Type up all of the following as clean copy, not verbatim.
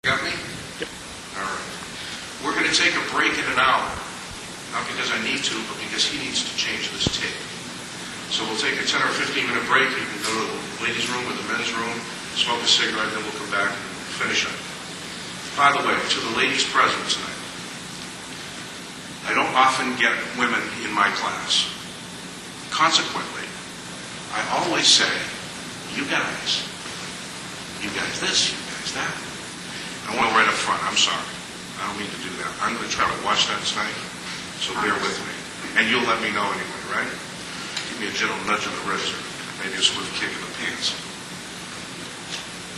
Got me? Yep. All right. We're going to take a break in an hour. Not because I need to, but because he needs to change this tape. So we'll take a 10 or 15-minute break. You can go to the ladies' room or the men's room, smoke a cigarette, then we'll come back and finish up. By the way, to the ladies present tonight, I don't often get women in my class. Consequently, I always say, you guys this, you guys that. I want to right up front, I'm sorry. I don't mean to do that. I'm going to try to watch that tonight, so bear with me. And you'll let me know anyway, right? Give me a gentle nudge on the wrist, or maybe a swift kick in the pants.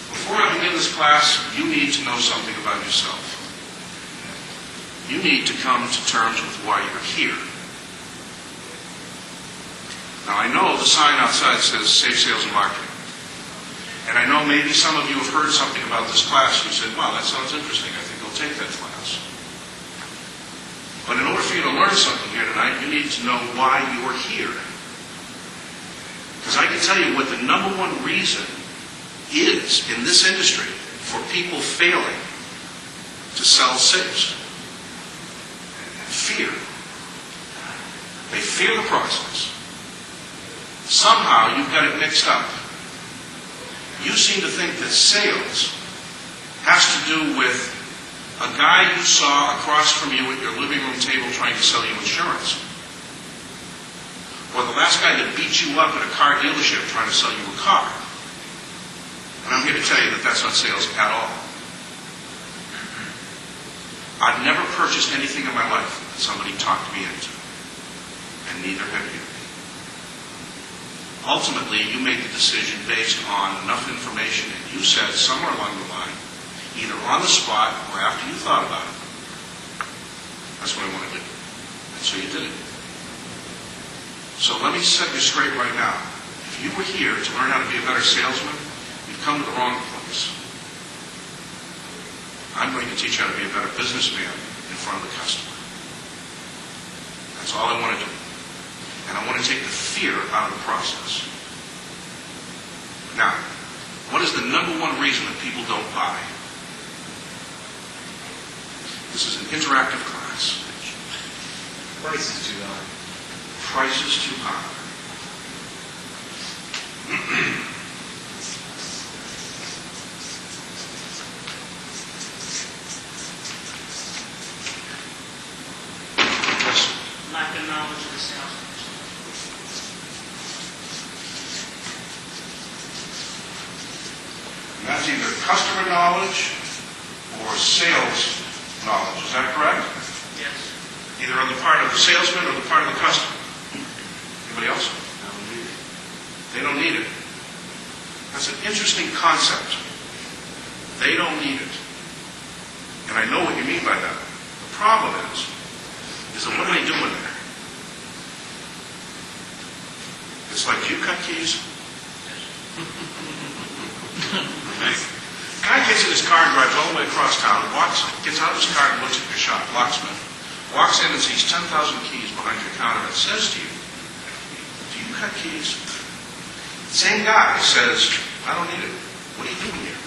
Before I begin this class, you need to know something about yourself. You need to come to terms with why you're here. Now, I know the sign outside says Safe Sales and Marketing. And I know maybe some of you have heard something about this class. You said, wow, that sounds interesting. I think I'll take that class. But in order for you to learn something here tonight, you need to know why you are here. Because I can tell you what the number one reason is in this industry for people failing to sell safes. Fear. They fear the process. Somehow you've got it mixed up. You seem to think that sales has to do with a guy you saw across from you at your living room table trying to sell you insurance. Or the last guy that beat you up at a car dealership trying to sell you a car. And I'm here to tell you that that's not sales at all. I've never purchased anything in my life that somebody talked me into. And neither have you. Ultimately, you made the decision based on enough information that you said somewhere along the line, either on the spot or after you thought about it, that's what I want to do. And so you did it. So let me set you straight right now. If you were here to learn how to be a better salesman, you've come to the wrong place. I'm going to teach you how to be a better businessman in front of the customer. That's all I want to do. And I want to take the fear out of the process. Now, what is the number one reason that people don't buy? This is an interactive class. Price is too high. Price is too high. Lack of knowledge of the sales person. And that's either customer knowledge or sales knowledge. Is that correct? Yes. Either on the part of the salesman or the part of the customer. Anybody else? They don't need it. That's an interesting concept. They don't need it. And I know what you mean by that. The problem is that what are they doing there? It's like, do you cut keys? Guy gets in his car and drives all the way across town, gets out of his car and looks at your shop, locksmith, walks in and sees 10,000 keys behind your counter and says to you, do you cut keys? The same guy says, I don't need it. What are you doing here?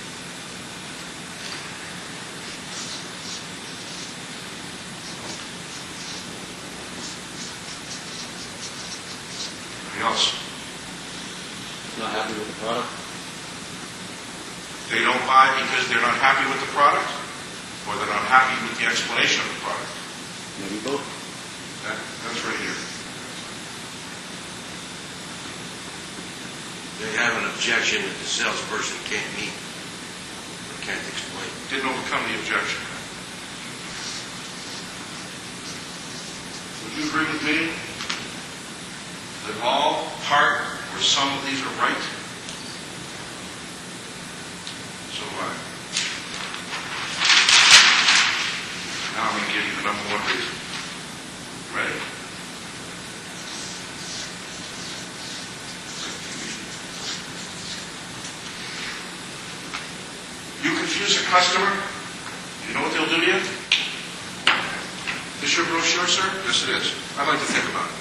Anybody else? Not happy with the product? They don't buy because they're not happy with the product, or they're not happy with the explanation of the product. Maybe both. That's right here. They have an objection that the salesperson can't meet or can't explain. Didn't overcome the objection. Would you agree with me that all, part, or some of these are right? So do I. Now I'm going to give you the number one reason. Ready? You confuse a customer, you know what they'll do to you? This your brochure, sir? Yes, it is. I'd like to think about it.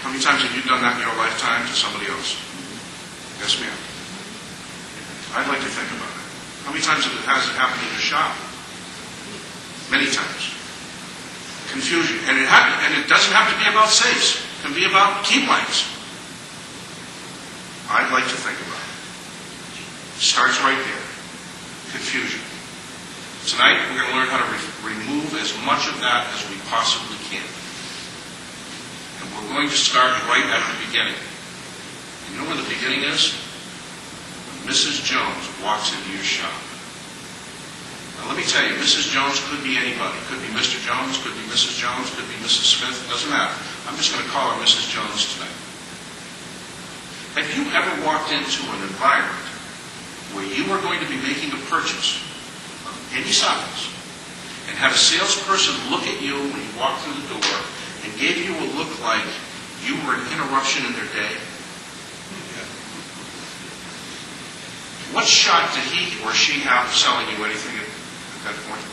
How many times have you done that in your lifetime to somebody else? Yes, ma'am. I'd like to think about it. How many times has it happened in your shop? Many times. Confusion. And it doesn't have to be about safes. It can be about key blanks. I'd like to think about it. Starts right there. Confusion. Tonight, we're going to learn how to remove as much of that as we possibly can. And we're going to start right at the beginning. You know where the beginning is? When Mrs. Jones walks into your shop. Now, let me tell you, Mrs. Jones could be anybody. Could be Mr. Jones, could be Mrs. Jones, could be Mrs. Smith. Doesn't matter. I'm just going to call her Mrs. Jones tonight. Have you ever walked into an environment where you are going to be making a purchase of any size and had a salesperson look at you when you walked through the door and gave you a look like you were an interruption in their day? What shot did he or she have of selling you anything at that point?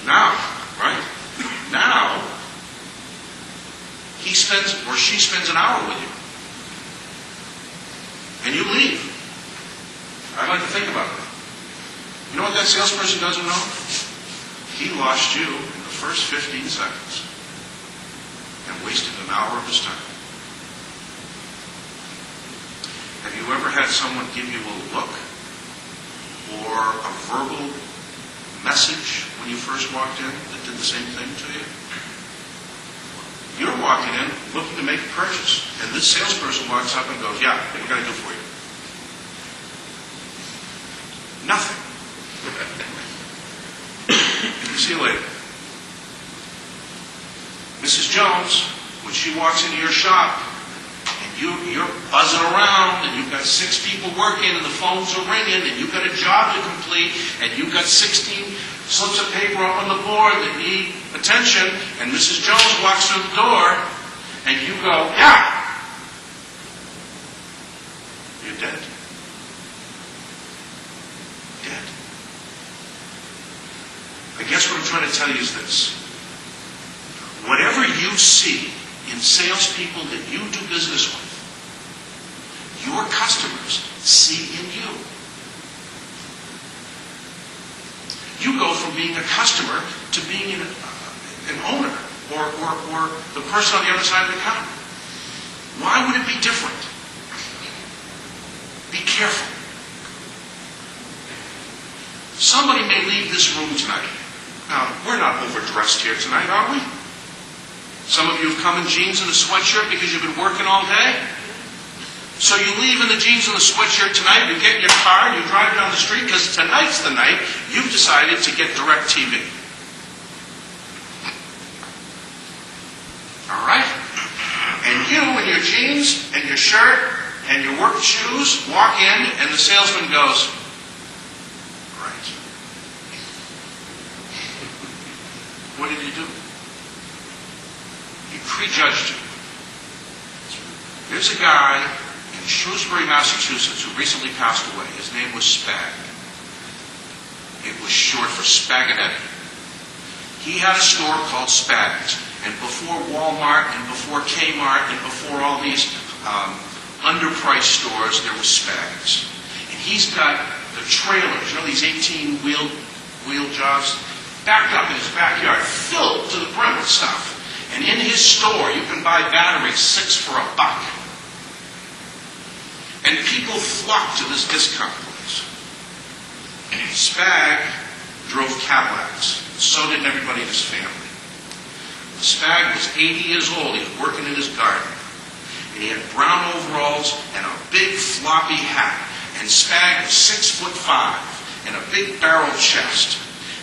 Now, right? Now, he spends or she spends an hour with you. And you leave. I'd like to think about that. You know what that salesperson doesn't know? He lost you in the first 15 seconds and wasted an hour of his time. Have you ever had someone give you a look or a verbal message when you first walked in that did the same thing to you? You're walking in looking to make a purchase, and this salesperson walks up and goes, "Yeah, what can I do for you?" Nothing. See you later. Mrs. Jones, when she walks into your shop, and you're buzzing around, and you've got 6 people working, and the phones are ringing, and you've got a job to complete, and you've got 16 slips of paper up on the board that need attention, and Mrs. Jones walks through the door, and you go, "Yeah." You're dead. Dead. I guess what I'm trying to tell you is this. Whatever you see in salespeople that you do business with, your customers see in you. You go from being a customer to being an owner or the person on the other side of the counter. Why would it be different? Be careful. Somebody may leave this room tonight. Now, we're not overdressed here tonight, are we? Some of you have come in jeans and a sweatshirt because you've been working all day. So you leave in the jeans and the sweatshirt tonight, you get in your car, and you drive down the street, because tonight's the night you've decided to get DirecTV. All right? And you, in your jeans and your shirt and your work shoes, walk in, and the salesman goes, "Right." What did he do? He prejudged you. There's a guy in Shrewsbury, Massachusetts, who recently passed away. His name was Spag. It was short for Spaghetti. He had a store called Spag's, and before Walmart and before Kmart and before all these underpriced stores, there was Spag's. And he's got the trailers, you know, these 18-wheel jobs, backed up in his backyard, filled to the brim with stuff. And in his store, you can buy batteries 6 for $1. And people flocked to this discount place. Spag drove Cadillacs. So did everybody in his family. Spag was 80 years old. He was working in his garden. And he had brown overalls and a big floppy hat. And Spag was 6'5" and a big barrel chest.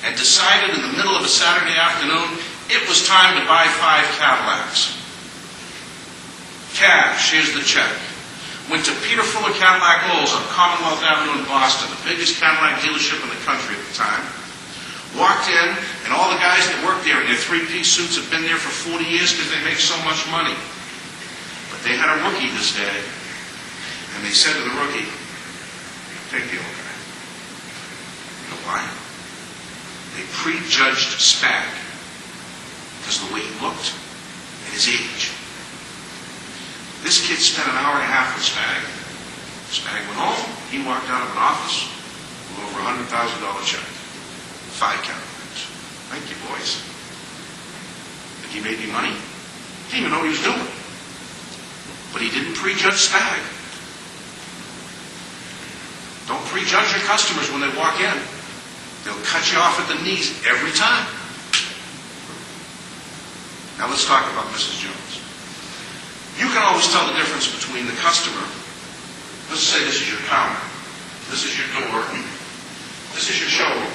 And decided in the middle of a Saturday afternoon it was time to buy 5 Cadillacs. Cash, here's the check. Went to Peter Fuller Cadillac Lowell's on Commonwealth Avenue in Boston, the biggest Cadillac dealership in the country at the time. Walked in, and all the guys that worked there in their 3-piece suits have been there for 40 years because they make so much money. But they had a rookie this day, and they said to the rookie, "Take the old guy." You know why? They prejudged Spag because of the way he looked and his age. This kid spent an hour and a half with Spag. Stag went home. He walked out of an office with over $100,000 check. 5 counterfeits. Thank you, boys. Think he made any money? He didn't even know what he was doing. But he didn't prejudge Stag. Don't prejudge your customers when they walk in. They'll cut you off at the knees every time. Now let's talk about Mrs. Jones. You can always tell the difference between the customer. Let's say this is your counter. This is your door. This is your showroom.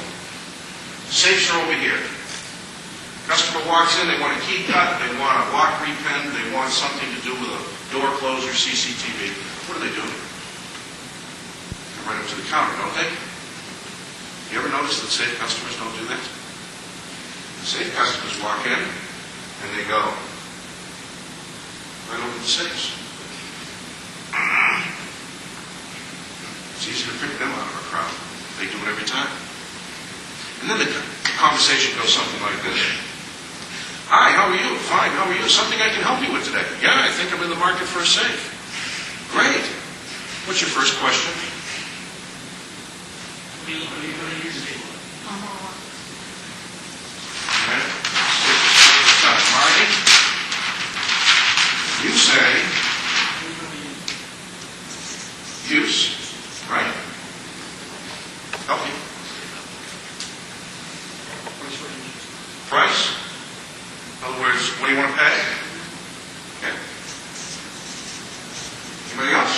Safes are over here. Customer walks in, they want a key cut, they want a lock repinned, they want something to do with a door closer, CCTV. What do? They right up to the counter, don't they? You ever notice that safe customers don't do that? The safe customers walk in and they go right over the safes. It's easy to pick them out of a crowd. They do it every time. And then the conversation goes something like this. Hi, how are you? Fine, how are you? Something I can help you with today? Yeah, I think I'm in the market for a safe. Great. What's your first question? What are you going to use it for? Marty, you say use, right? Help me. Price? In other words, what do you want to pay? Okay. Anybody else?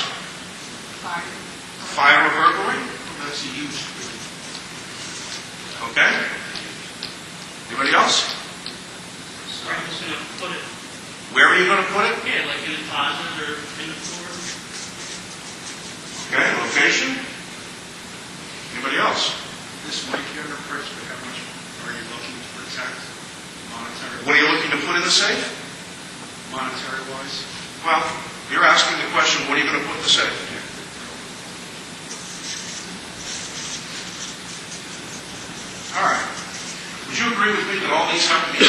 Fire or burglary? That's a use. Okay. Anybody else? Where are you going to put it? Where are you going to put it? Yeah, like in the closet or in the floor? Okay. Location? Anybody else? This might be under price, but how much are you looking to protect What are you looking to put in the safe? monetary-wise? Well, you're asking the question, what are you going to put in the safe? All right. Would you agree with me that all these have to be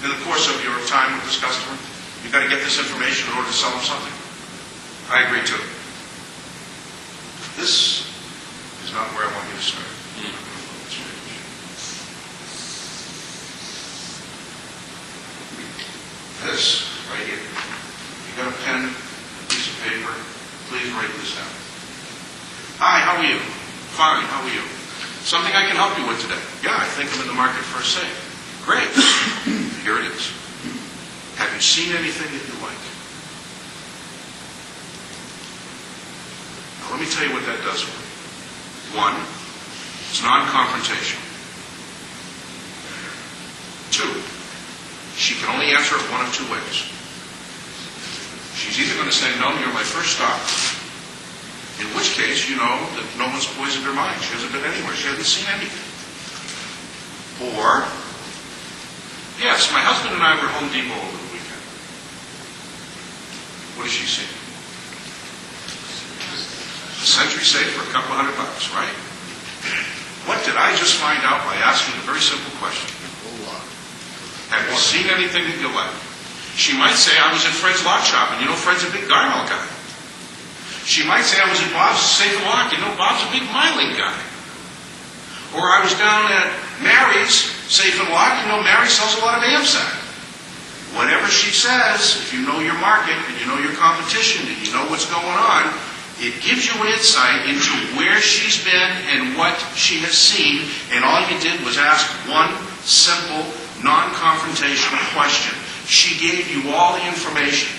in the course of your time with this customer? You've got to get this information in order to sell them something? I agree too. This is not where I want you to start. This right here. You got a pen, a piece of paper, please write this down. Hi, how are you? Fine, how are you? Something I can help you with today? Yeah, I think I'm in the market for a safe. Great. Here it is. Have you seen anything that you like? Now, let me tell you what that does for you. One, it's non-confrontational. Two, she can only answer it one of two ways. She's either going to say, no, you're my first stop, in which case you know that no one's poisoned her mind. She hasn't been anywhere. She hasn't seen anything. Or, yes, my husband and I were Home Depot over the weekend. What has she seen? A Century safe for a couple $100, right? What did I just find out by asking a very simple question? Have you seen anything that you like? She might say, I was at Fred's lock shop, and you know Fred's a big Garnell guy. She might say, I was at Bob's Safe and Lock, you know Bob's a big Myling guy. Or I was down at Mary's Safe and Lock, you know Mary sells a lot of AMSAC. Whatever she says, if you know your market, and you know your competition, and you know what's going on, it gives you an insight into where she's been and what she has seen, and all you did was ask one simple, non-confrontational question. She gave you all the information.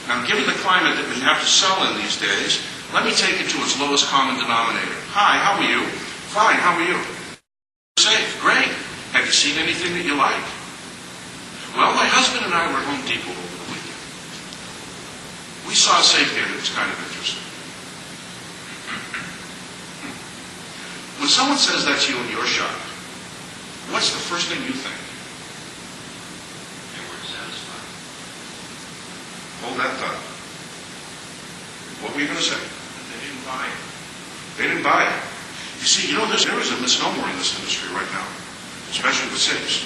Now, given the climate that we have to sell in these days, let me take it to its lowest common denominator. Hi, how are you? Fine, how are you? Safe, great. Have you seen anything that you like? Well, my husband and I were at Home Depot over the weekend. We saw a safe there that was kind of interesting. When someone says that to you in your shop, what's the first thing you think? They weren't satisfied. Hold that thought. What were you going to say? They didn't buy it. They didn't buy it. You see, you know, there is a misnomer in this industry right now, especially with safes.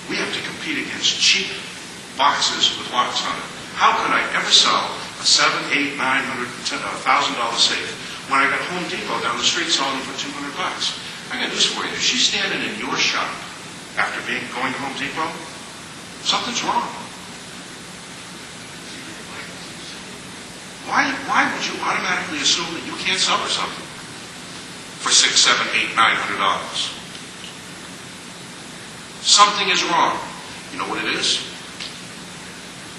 We have to compete against cheap boxes with locks on it. How could I ever sell a $700, $800, $900, $1,000 safe when I got Home Depot down the street selling them for $200? I got news for you. If she's standing in your shop after going to Home Depot, something's wrong. Why would you automatically assume that you can't sell her something for $600, $700, $800, $900? Something is wrong. You know what it is?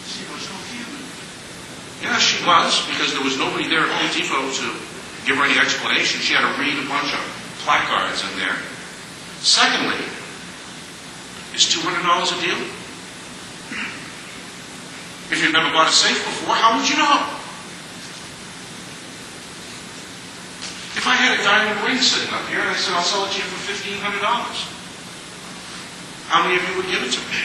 She was so human. Yeah, she was, because there was nobody there at Home Depot to give her any explanation. She had to read a bunch of placards in there. Secondly, is $200 a deal? If you've never bought a safe before, how would you know? If I had a diamond ring sitting up here and I said, I'll sell it to you for $1,500, how many of you would give it to me?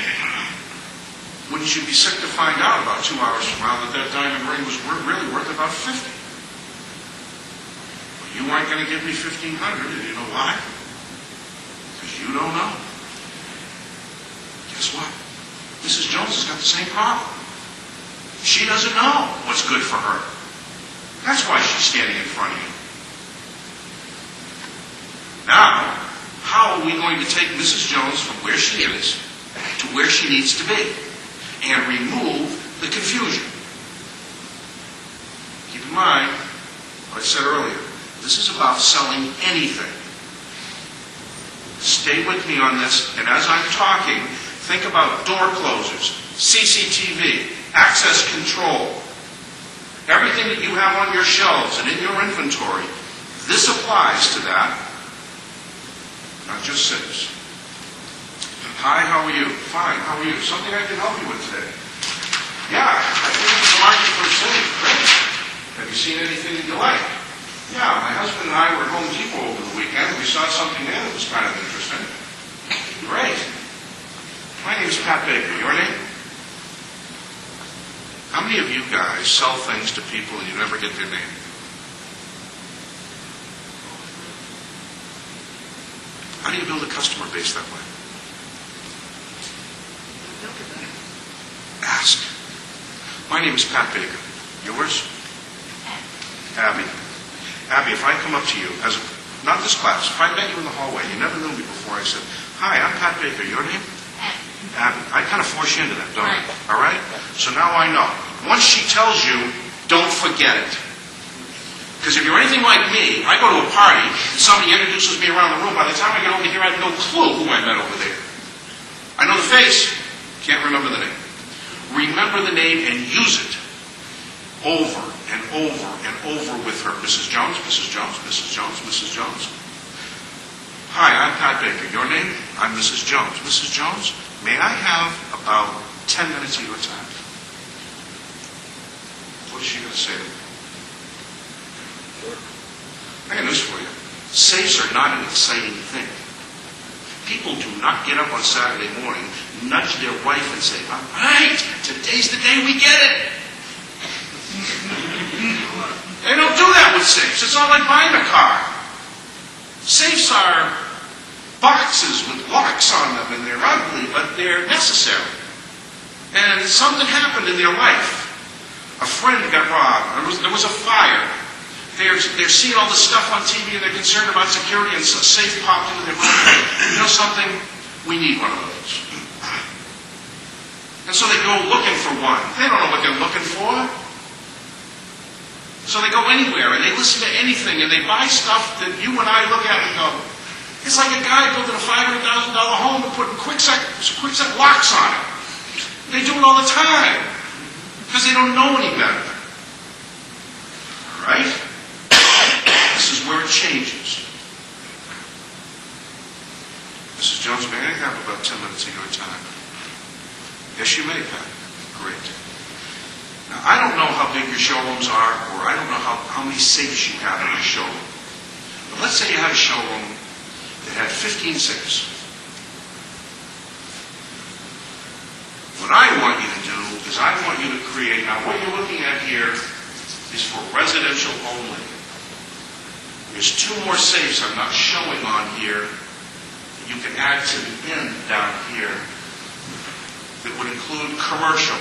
Wouldn't you be sick to find out about 2 hours from now that that diamond ring was really worth about $50? Well, you weren't going to give me $1,500, and you know why? Because you don't know. Guess what? Mrs. Jones has got the same problem. She doesn't know what's good for her. That's why she's standing in front of you. Now, how are we going to take Mrs. Jones from where she is to where she needs to be and remove the confusion? Keep in mind what I said earlier. This is about selling anything. Stay with me on this, and as I'm talking, think about door closers, CCTV, access control, everything that you have on your shelves and in your inventory. This applies to that. Not just safes. Hi, how are you? Fine, how are you? Something I can help you with today? Yeah, I think it's the market for a safe. Great. Have you seen anything that you like? Yeah, my husband and I were at Home Depot over the weekend. We saw something there that was kind of interesting. Great. My name's Pat Baker. Your name? How many of you guys sell things to people and you never get their name? How do you build a customer base that way? Ask. My name is Pat Baker. Yours? Abby. Abby, if I come up to you, not this class, if I met you in the hallway, you never knew me before, I said, hi, I'm Pat Baker. Your name? Abby. I kind of force you into that, don't I? All right? So now I know. Once she tells you, don't forget it. Because if you're anything like me, I go to a party, and somebody introduces me around the room. By the time I get over here, I have no clue who I met over there. I know the face, can't remember the name. Remember the name and use it over and over and over with her. Mrs. Jones, Mrs. Jones, Mrs. Jones, Mrs. Jones. Hi, I'm Pat Baker. Your name? I'm Mrs. Jones. Mrs. Jones, may I have about 10 minutes of your time? What is she going to say to me? I got news for you. Safes are not an exciting thing. People do not get up on Saturday morning, nudge their wife and say, all right, today's the day we get it. They don't do that with safes. It's not like buying a car. Safes are boxes with locks on them, and they're ugly, but they're necessary. And something happened in their life. A friend got robbed. There was a fire. They're seeing all this stuff on TV and they're concerned about security, and so a safe popped into their brain. You know something? We need one of those. And so they go looking for one. They don't know what they're looking for. So they go anywhere and they listen to anything and they buy stuff that you and I look at and go, it's like a guy building a $500,000 home and putting quickset locks on it. They do it all the time because they don't know any better. All right? This is where it changes. Mrs. Jones, may I have about 10 minutes of your time? Yes, you may, Pat. Great. Now, I don't know how big your showrooms are, or I don't know how many safes you have in your showroom. But let's say you had a showroom that had 15 safes. What I want you to do is I want you to create, now what you're looking at here is for residential only. There's 2 more safes I'm not showing on here that you can add to the end down here that would include commercial.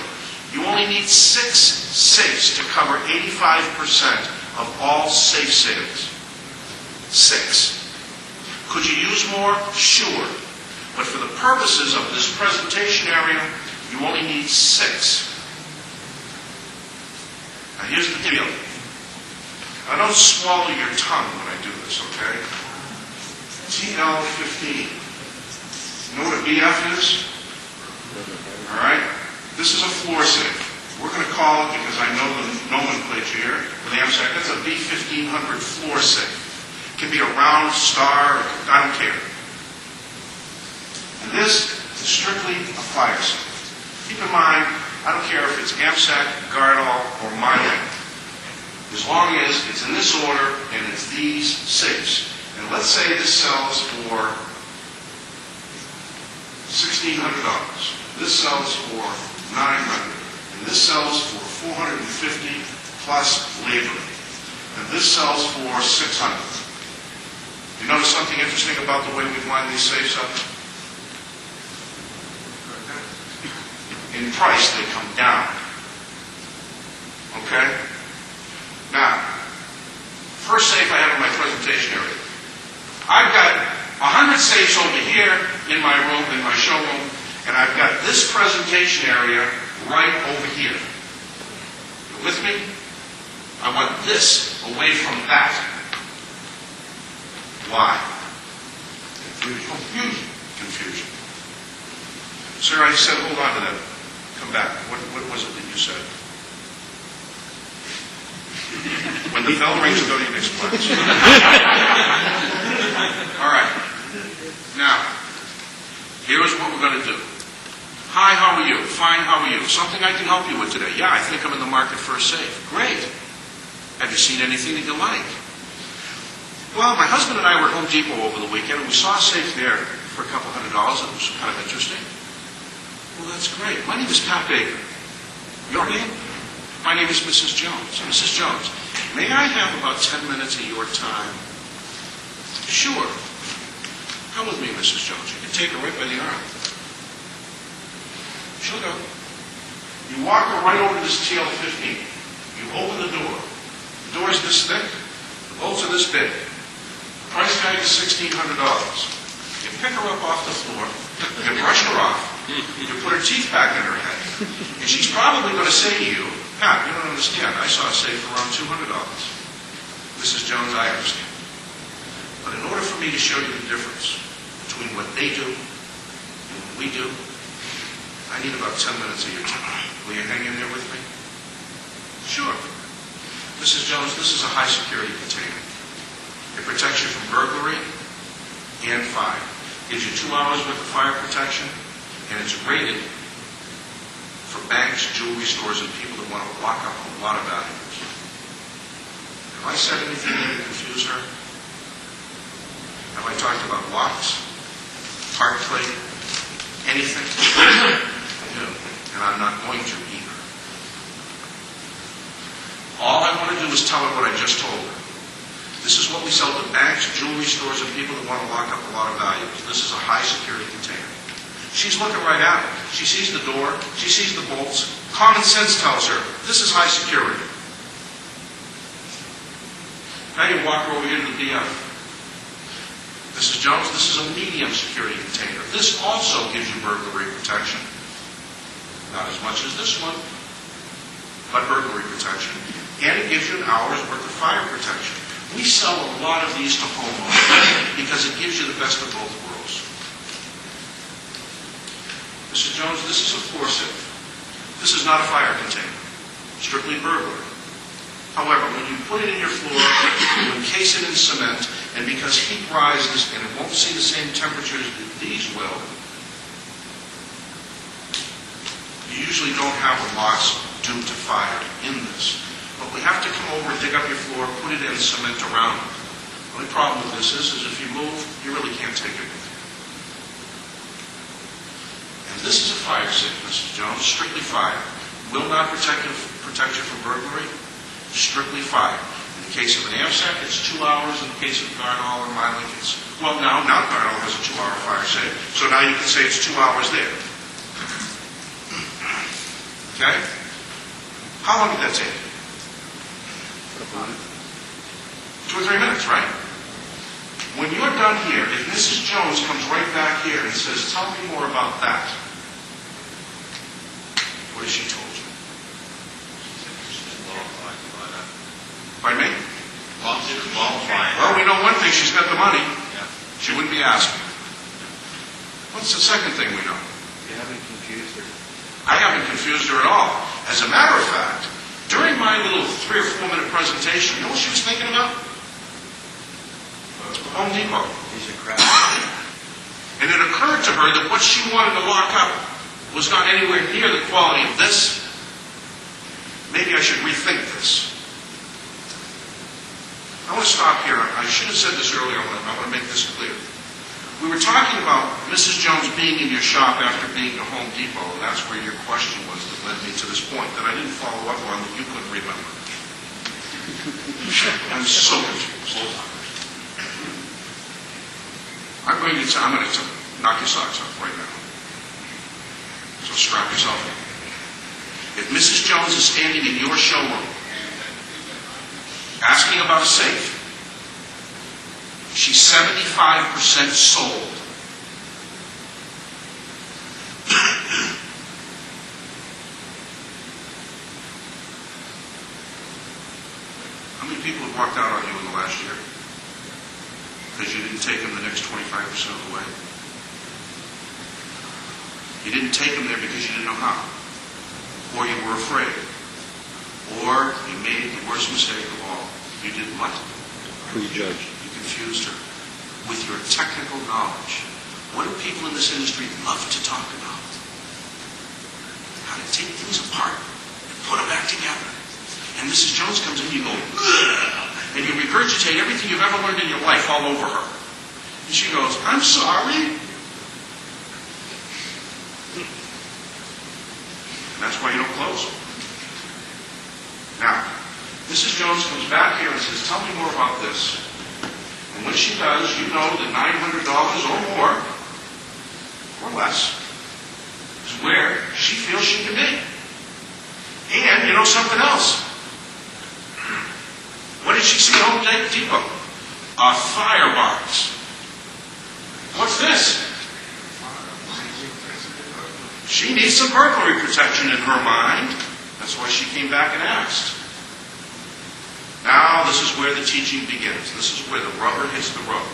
You only need 6 safes to cover 85% of all safe sales. 6. Could you use more? Sure. But for the purposes of this presentation area, you only need 6. Now here's the deal. I don't swallow your tongue when I do this, okay? TL15. You know what a BF is? All right? This is a floor safe. We're going to call it, because I know the nomenclature here, with the AMSAC, that's a B1500 floor safe. It can be a round star, I don't care. And this is strictly a fire safe. Keep in mind, I don't care if it's AMSAC, Gardol, or Mylan, as long as it's in this order and it's these safes. And let's say this sells for $1,600. This sells for $900. And this sells for $450 plus labor. And this sells for $600. You notice something interesting about the way we line these safes up? In price, they come down. Okay? Now, first safe I have in my presentation area. I've got 100 safes over here in my room, in my showroom, and I've got this presentation area right over here. You with me? I want this away from that. Why? Confusion. Confusion. Sir, I said, hold on to that. Come back. What was it that you said? When the bell rings, don't even explain. All right. Now, here's what we're going to do. Hi, how are you? Fine, how are you? Something I can help you with today? Yeah, I think I'm in the market for a safe. Great. Have you seen anything that you like? Well, my husband and I were at Home Depot over the weekend, and we saw a safe there for a couple $100. It was kind of interesting. Well, that's great. My name is Pat Baker. Your name? My name is Mrs. Jones. Mrs. Jones, may I have about 10 minutes of your time? Sure. Come with me, Mrs. Jones. You can take her right by the arm. She'll go. You walk her right over to this TL15. You open the door. The door is this thick. The bolts are this big. The price tag is $1,600. You pick her up off the floor. You brush her off. You put her teeth back in her head. And she's probably going to say to you, Pat, you don't understand. I saw a safe for around $200. Mrs. Jones, I understand. But in order for me to show you the difference between what they do and what we do, I need about 10 minutes of your time. Will you hang in there with me? Sure. Mrs. Jones, this is a high security container. It protects you from burglary and fire. Gives you 2 hours worth of fire protection, and it's rated for banks, jewelry stores, and people that want to lock up a lot of valuables. Have I said anything that confused her? Have I talked about locks, heart plate, anything? No, and I'm not going to either. All I want to do is tell her what I just told her. This is what we sell to banks, jewelry stores, and people that want to lock up a lot of valuables. This is a high security container. She's looking right at it. She sees the door. She sees the bolts. Common sense tells her, this is high security. Now you walk over here to the BF. Mrs. Jones, this is a medium security container. This also gives you burglary protection. Not as much as this one, but burglary protection. And it gives you an hour's worth of fire protection. We sell a lot of these to homeowners because it gives you the best of both worlds. Mrs. Jones, this is a floor safe. This is not a fire container. Strictly burglary. However, when you put it in your floor, you encase it in cement, and because heat rises and it won't see the same temperatures that these will, you usually don't have a loss due to fire in this. But we have to come over, dig up your floor, put it in cement around it. The only problem with this is if you move, you really can't take it with you. And this is a fire safe, Mrs. Jones, strictly fire. Will not protect you from burglary, strictly fire. In the case of an AMSAC, it's 2 hours. In the case of Gardol or Mylan, it's, well, now Gardol has a 2-hour fire safe, so now you can say it's 2 hours there. Okay? How long did that take? 2 or 3 minutes, right? When you're done here, if Mrs. Jones comes right back here and says, tell me more about that, what has she told you? Pardon me? Well, we know one thing, she's got the money. She wouldn't be asking. What's the second thing we know? You haven't confused her. I haven't confused her at all. As a matter of fact, during my little 3 or 4 minute presentation, you know what she was thinking about? Home Depot. He's a crap. And it occurred to her that what she wanted to lock up was not anywhere near the quality of this. Maybe I should rethink this. I want to stop here. I should have said this earlier. I want to make this clear. We were talking about Mrs. Jones being in your shop after being to Home Depot, and that's where your question was that led me to this point that I didn't follow up on that you couldn't remember. I'm so confused. I'm going to knock your socks off right now. So strap yourself in. If Mrs. Jones is standing in your showroom asking about a safe, she's 75% sold. How many people have walked out on you in the last year? Because you didn't take them the next 25% of the way. You didn't take them there because you didn't know how. Or you were afraid. Or you made the worst mistake of all. You did what? Prejudged. You confused her with your technical knowledge. What do people in this industry love to talk about? How to take things apart and put them back together. And Mrs. Jones comes in, you go, ugh, and you regurgitate everything you've ever learned in your life all over her. And she goes, I'm sorry. And that's why you don't close. Now, Mrs. Jones comes back here and says, tell me more about this. And when she does, you know that $900 or more, or less, is where she feels she can be. And you know something else. What did she see at Home Depot? A firebox. What's this? She needs some burglary protection in her mind. That's why she came back and asked. Now, this is where the teaching begins. This is where the rubber hits the road.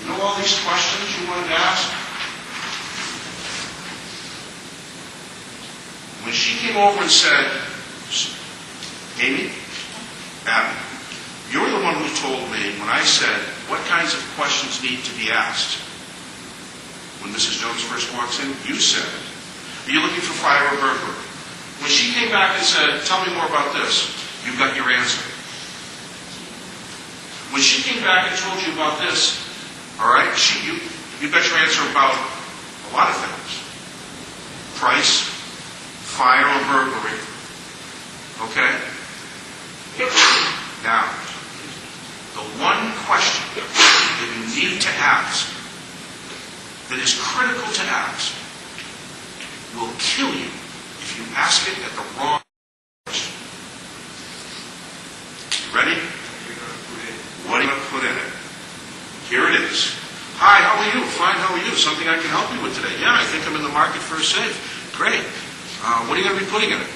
You know all these questions you wanted to ask? When she came over and said, Amy, Abby, you're the one who told me when I said, what kinds of questions need to be asked? When Mrs. Jones first walks in, you said, are you looking for fire or burglary? When she came back and said, tell me more about this, you got your answer. When she came back and told you about this, all right, you got your answer about a lot of things. Price, fire or burglary. Okay? Now, the one question that you need to ask, that is critical to ask, will kill you if you ask it at the wrong question. You ready? What are you going to put in it? Here it is. Hi, how are you? Fine, how are you? Something I can help you with today? Yeah, I think I'm in the market for a safe. Great. What are you going to be putting in it?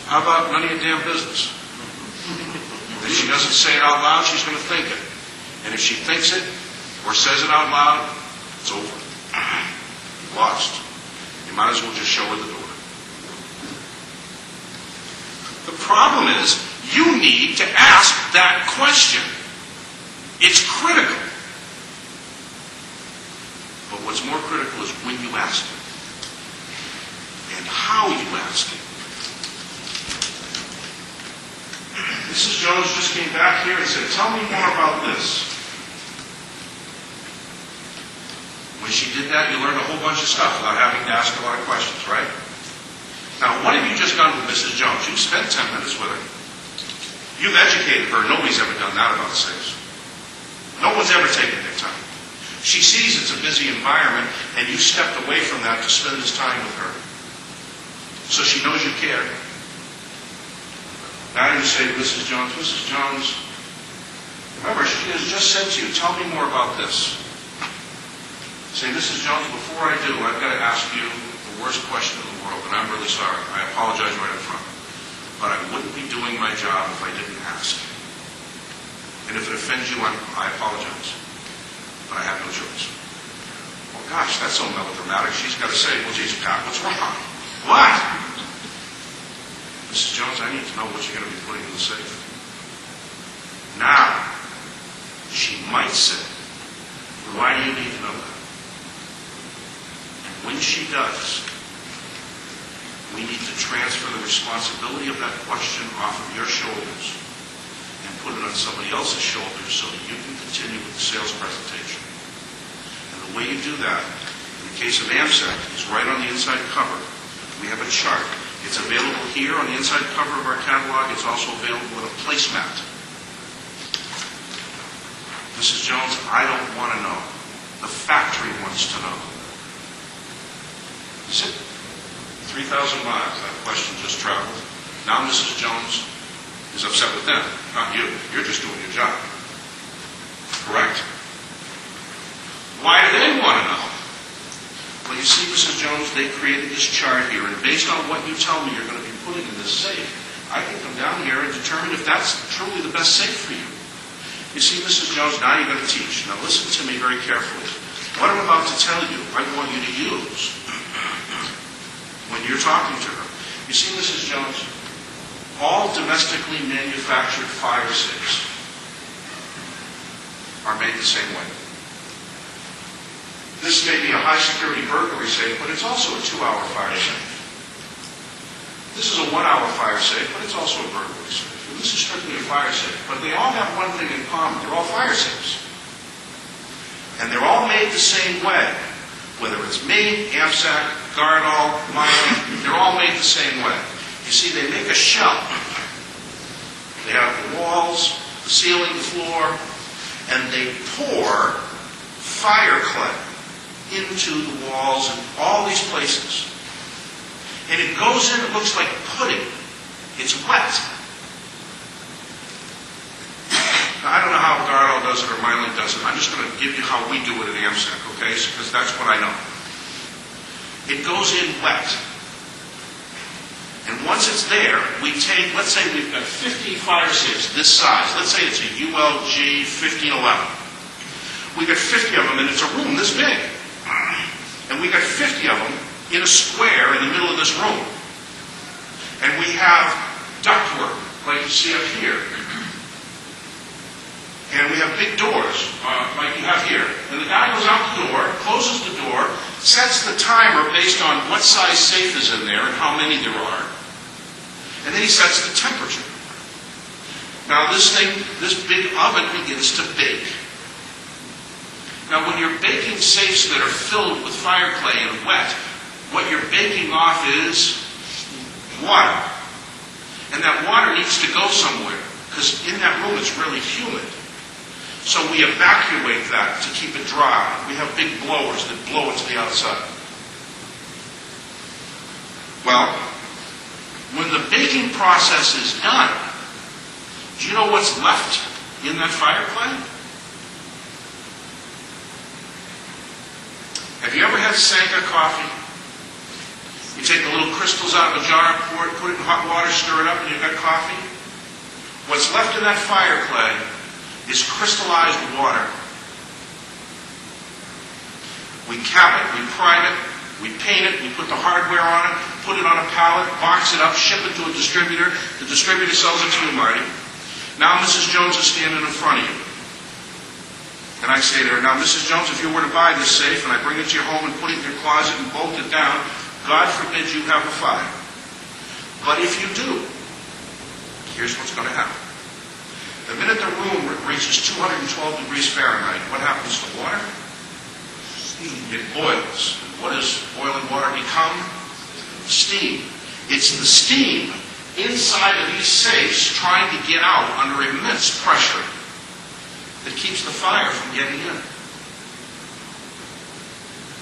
How about none of your damn business? If she doesn't say it out loud, she's going to think it. And if she thinks it or says it out loud, it's over. Lost. You might as well just show her the door. The problem is, you need to ask that question. It's critical. But what's more critical is when you ask it and how you ask it. Mrs. Jones just came back here and said, tell me more about this. When she did that, you learned a whole bunch of stuff without having to ask a lot of questions, right? Now, what have you just done with Mrs. Jones? You spent 10 minutes with her. You've educated her. Nobody's ever done that about safes. No one's ever taken their time. She sees it's a busy environment, and you stepped away from that to spend this time with her. so she knows you care. Now you say to Mrs. Jones, remember, she has just said to you, tell me more about this. Say, Mrs. Jones, before I do, I've got to ask you the worst question in the world, and I'm really sorry. I apologize right up front. But I wouldn't be doing my job if I didn't ask. And if it offends you, I apologize. But I have no choice. Well, gosh, that's so melodramatic. She's got to say, well, geez, Pat, what's wrong? What? Mrs. Jones, I need to know what you're going to be putting in the safe. Now, she might say, why do you need to know that? And when she does, we need to transfer the responsibility of that question off of your shoulders and put it on somebody else's shoulders so that you can continue with the sales presentation. And the way you do that, in the case of AMSEC, is right on the inside cover. We have a chart. It's available here on the inside cover of our catalog. It's also available with a placemat. Mrs. Jones, I don't want to know. The factory wants to know. Is it 3,000 miles? That question just traveled. Now Mrs. Jones is upset with them, not you. You're just doing your job. Correct? Why do they want to know? Well, you see, Mrs. Jones, they created this chart here, and based on what you tell me you're going to be putting in this safe, I can come down here and determine if that's truly the best safe for you. You see, Mrs. Jones, now you're going to teach. Now listen to me very carefully. What I'm about to tell you, I want you to use when you're talking to her. You see, Mrs. Jones, all domestically manufactured fire safes are made the same way. This may be a high-security burglary safe, but it's also a 2-hour fire safe. This is a 1-hour fire safe, but it's also a burglary safe. And this is strictly a fire safe. But they all have one thing in common. They're all fire safes. And they're all made the same way. Whether it's me, AMSAC, Gardol, Miley, they're all made the same way. You see, they make a shell. They have the walls, the ceiling, the floor, and they pour fire clay into the walls and all these places. And it goes in, it looks like pudding. It's wet. Now, I don't know how Gardol does it or Miley does it. I'm just going to give you how we do it at AMSEC, okay? Because that's what I know. It goes in wet. And once it's there, we take, let's say we've got 50 fire safes this size. Let's say it's a ULG 1511. We got 50 of them, and it's a room this big. And we got 50 of them in a square in the middle of this room. And we have ductwork, like you see up here. And we have big doors, like you have here. And the guy goes out the door, closes the door, sets the timer based on what size safe is in there and how many there are. And then he sets the temperature. Now this big oven begins to bake. Now, when you're baking safes that are filled with fire clay and wet, what you're baking off is water. And that water needs to go somewhere, because in that room it's really humid. So we evacuate that to keep it dry. We have big blowers that blow it to the outside. Well, when the baking process is done, do you know what's left in that fire clay? Have you ever had Sanka coffee? You take the little crystals out of a jar, put it in hot water, stir it up, and you've got coffee? What's left in that fire clay is crystallized water. We cap it, we prime it, we paint it, we put the hardware on it, put it on a pallet, box it up, ship it to a distributor. The distributor sells it to you, Marty. Now Mrs. Jones is standing in front of you. And I say to her, now, Mrs. Jones, if you were to buy this safe and I bring it to your home and put it in your closet and bolt it down, God forbid you have a fire. But if you do, here's what's going to happen. The minute the room reaches 212 degrees Fahrenheit, what happens to water? It boils. What does boiling water become? Steam. It's the steam inside of these safes trying to get out under immense pressure that keeps the fire from getting in.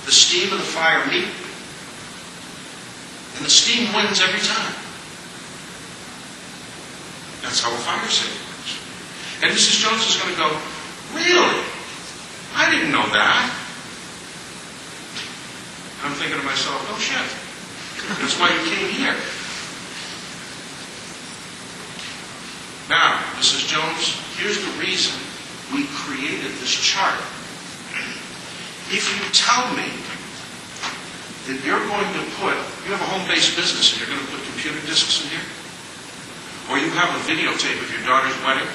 The steam and the fire meet. And the steam wins every time. That's how a fire safe works. And Mrs. Jones is going to go, really? I didn't know that. I'm thinking to myself, oh shit. That's why you came here. Now, Mrs. Jones, here's the reason we created this chart. If you tell me that you're going to put, you have a home-based business and you're going to put computer discs in here, or you have a videotape of your daughter's wedding,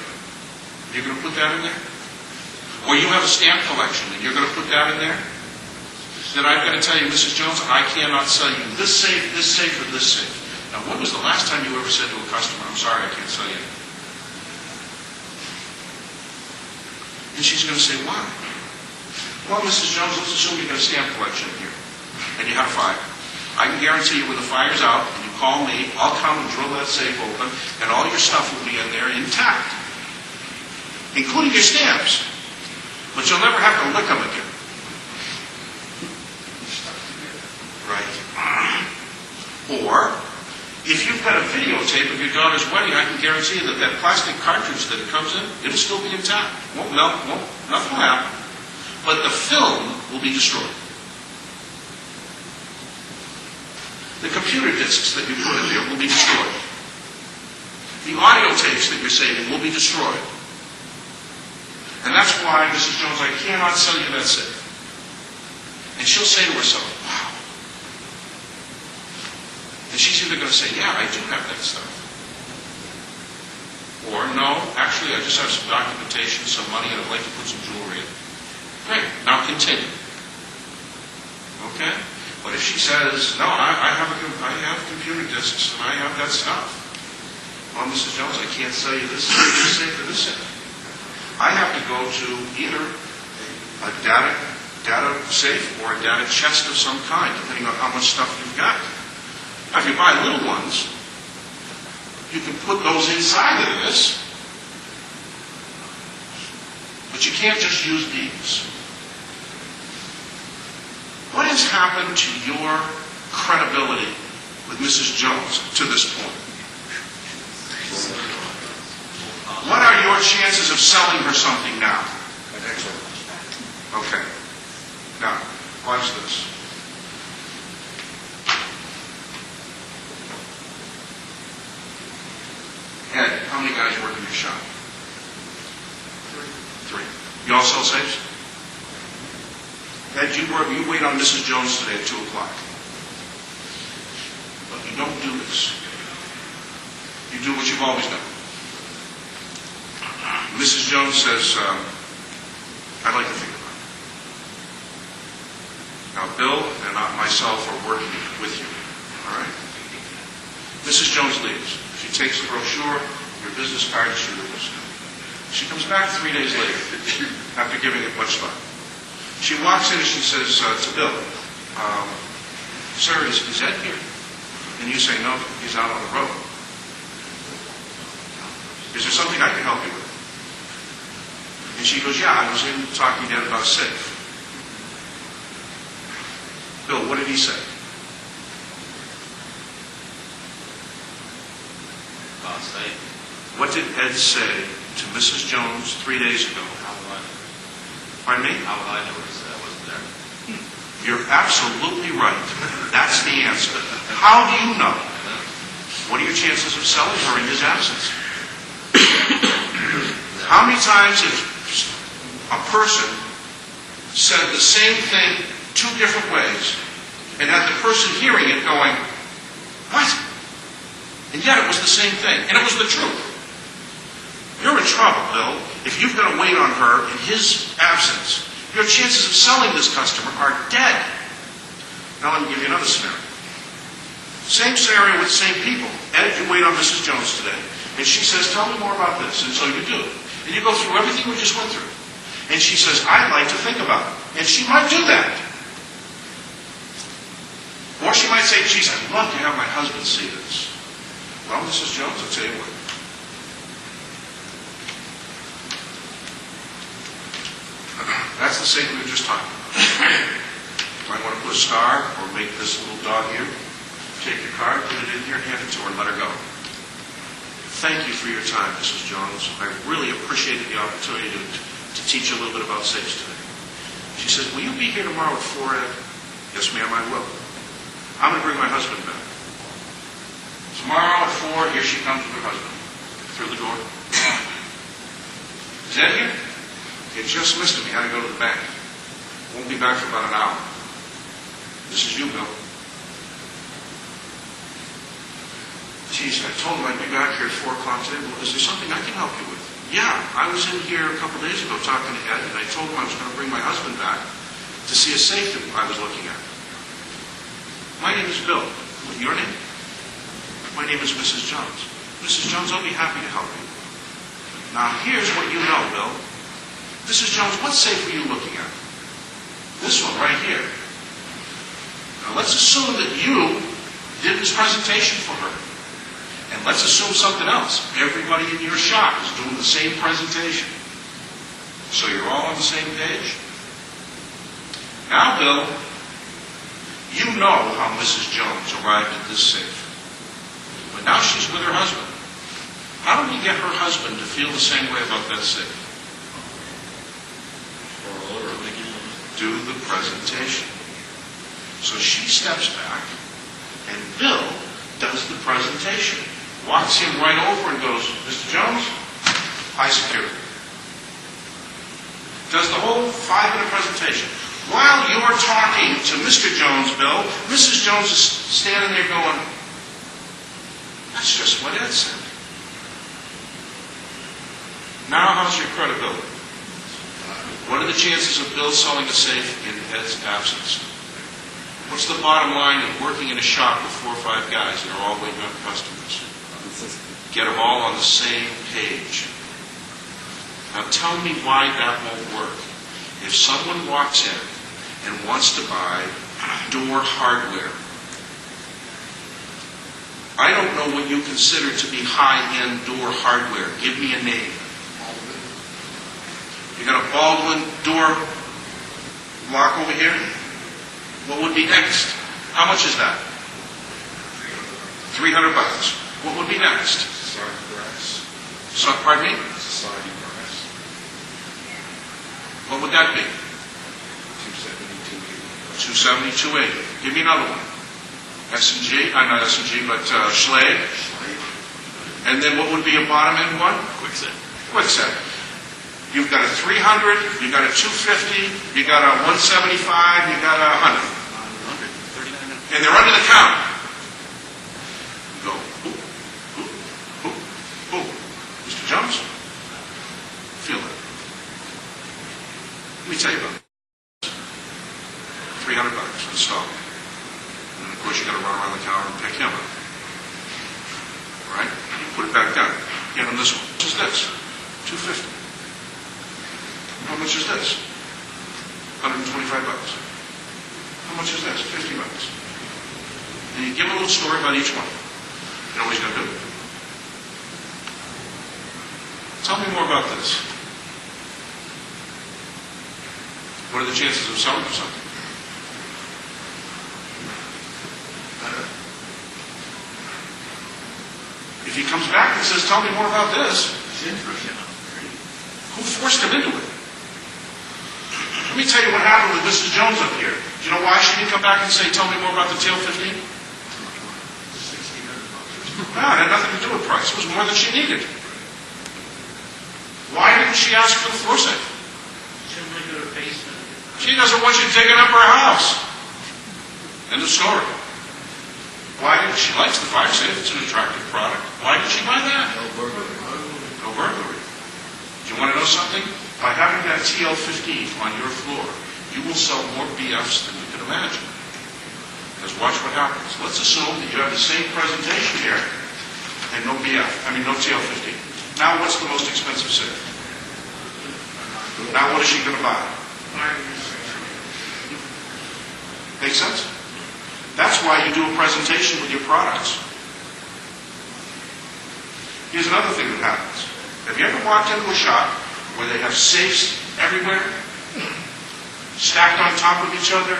you're going to put that in there, or you have a stamp collection and you're going to put that in there, then I've got to tell you, Mrs. Jones, I cannot sell you this safe, or this safe. Now, when was the last time you ever said to a customer, I'm sorry, I can't sell you? And she's going to say, why? Well, Mrs. Jones, let's assume you got a stamp collection here, and you have a fire. I can guarantee you when the fire's out, and you call me, I'll come and drill that safe open, and all your stuff will be in there intact, including your stamps. But you'll never have to lick them again. Right? Or, if you've got a videotape of your daughter's wedding, I can guarantee you that that plastic cartridge that it comes in, it'll still be intact. Won't melt, nothing will happen. But the film will be destroyed. The computer discs that you put in there will be destroyed. The audio tapes that you're saving will be destroyed. And that's why, Mrs. Jones, I cannot sell you that safe. And she'll say to herself, wow. And she's either going to say, yeah, I do have that stuff. Or, no, actually, I just have some documentation, some money, and I'd like to put some jewelry in. Great, now continue. Okay? But if she says, no, I have computer discs, and I have that stuff. Well, Mrs. Jones, I can't sell you this safe or this safe. I have to go to either a data safe or a data chest of some kind, depending on how much stuff you've got. Now, if you buy little ones, you can put those inside of this, but you can't just use these. What has happened to your credibility with Mrs. Jones to this point? What are your chances of selling her something now? Excellent. Okay. Now, watch this. Ed, how many guys work in your shop? Three. You all sell safes? Ed, you wait on Mrs. Jones today at 2 o'clock. But you don't do this. You do what you've always done. Mrs. Jones says, I'd like to think about it. Now, Bill and myself are working with you. All right? Mrs. Jones leaves. She takes the brochure, your business card, she leaves. She comes back 3 days later, after giving it much thought. She walks in and she says to Bill, sir, is Ed here? And you say, no, he's out on the road. Is there something I can help you with? And she goes, yeah, I was in talking to Ed about a safe. Bill, what did he say? About safe. What did Ed say to Mrs. Jones 3 days ago? How would I know? Pardon me? How would I know what he said? I wasn't there. You're absolutely right. That's the answer. How do you know? What are your chances of selling her in his absence? How many times has a person said the same thing 2 different ways and had the person hearing it going, what? And yet it was the same thing. And it was the truth. You're in trouble, Bill, if you've got to wait on her in his absence. Your chances of selling this customer are dead. Now let me give you another scenario. Same scenario with the same people. Ed, you wait on Mrs. Jones today. And she says, tell me more about this. And so you do. And you go through everything we just went through. And she says, I'd like to think about it. And she might do that. Or she might say, geez, I'd love to have my husband see this. Well, Mrs. Jones, I'll tell you what. That's the safe we were just talking about. Do I want to put a star or make this little dog here? take your card, put it in here, hand it to her, and let her go. Thank you for your time, Mrs. Jones. I really appreciated the opportunity to teach you a little bit about safes today. She says, will you be here tomorrow at 4, Ed? Yes, ma'am, I will. I'm going to bring my husband back. Tomorrow at 4, here she comes with her husband. Through the door. Is Ed here? You just missed him. He had to go to the bank. Won't be back for about an hour. This is you, Bill. Geez, I told him I'd be back here at 4 o'clock today. Well, is there something I can help you with? Yeah, I was in here a couple days ago talking to Ed, and I told him I was going to bring my husband back to see a safe that I was looking at. My name is Bill. Your name? My name is Mrs. Jones. Mrs. Jones, I'll be happy to help you. Now, here's what you know, Bill. Mrs. Jones, what safe were you looking at? This one right here. Now, let's assume that you did this presentation for her. And let's assume something else. Everybody in your shop is doing the same presentation. So you're all on the same page? Now, Bill, you know how Mrs. Jones arrived at this safe. But now she's with her husband. How do we get her husband to feel the same way about that safe? Do the presentation. So she steps back, and Bill does the presentation. Walks him right over and goes, Mr. Jones, high security. Does the whole 5-minute presentation. While you're talking to Mr. Jones, Bill, Mrs. Jones is standing there going, that's just what Ed said. Now how's your credibility? What are the chances of Bill selling a safe in Ed's absence? What's the bottom line of working in a shop with 4 or 5 guys that are all waiting on customers? Get them all on the same page. Now tell me why that won't work. If someone walks in and wants to buy door hardware, I don't know what you consider to be high-end door hardware. Give me a name. You got a Baldwin door lock over here? What would be next? How much is that? $300. What would be next? Society brass. So, pardon me? Society brass. What would that be? 270, 280. 270, 280. Give me another one. S&G, not S&G, but Schley. And then what would be a bottom end one? Quick set. Quickset. You've got a 300, you've got a 250, you've got a 175, you've got a 100. 139. And they're under the counter. You go, boop, boop, boop, boop. Mr. Jones, feel it. Let me tell you about it. $300 install. And of course you got to run around the counter and pick him up. All right? You put it back down. Hand him this one. What is this? $250. How much is this? $125. How much is this? $50. And you give him a little story about each one. You know what he's going to do? Tell me more about this. What are the chances of selling for something? If he comes back and says, tell me more about this, who forced him into it? Let me tell you what happened with Mrs. Jones up here. Do you know why she didn't come back and say, tell me more about the tail 15? No, it had nothing to do with price. It was more than she needed. Why didn't she ask for the floor safe? Shouldn't they go to the basement? She doesn't want you digging up her house. End of story. Why didn't she? Likes the fire safe. It's an attractive product. Why did she buy that? No burglary. No burglary. Do you want to know something? By having that TL15 on your floor, you will sell more BFs than you can imagine. Because watch what happens. Let's assume that you have the same presentation here and no BF, no TL15. Now what's the most expensive safe? Now what is she going to buy? Make sense? That's why you do a presentation with your products. Here's another thing that happens. Have you ever walked into a shop where they have safes everywhere, stacked on top of each other,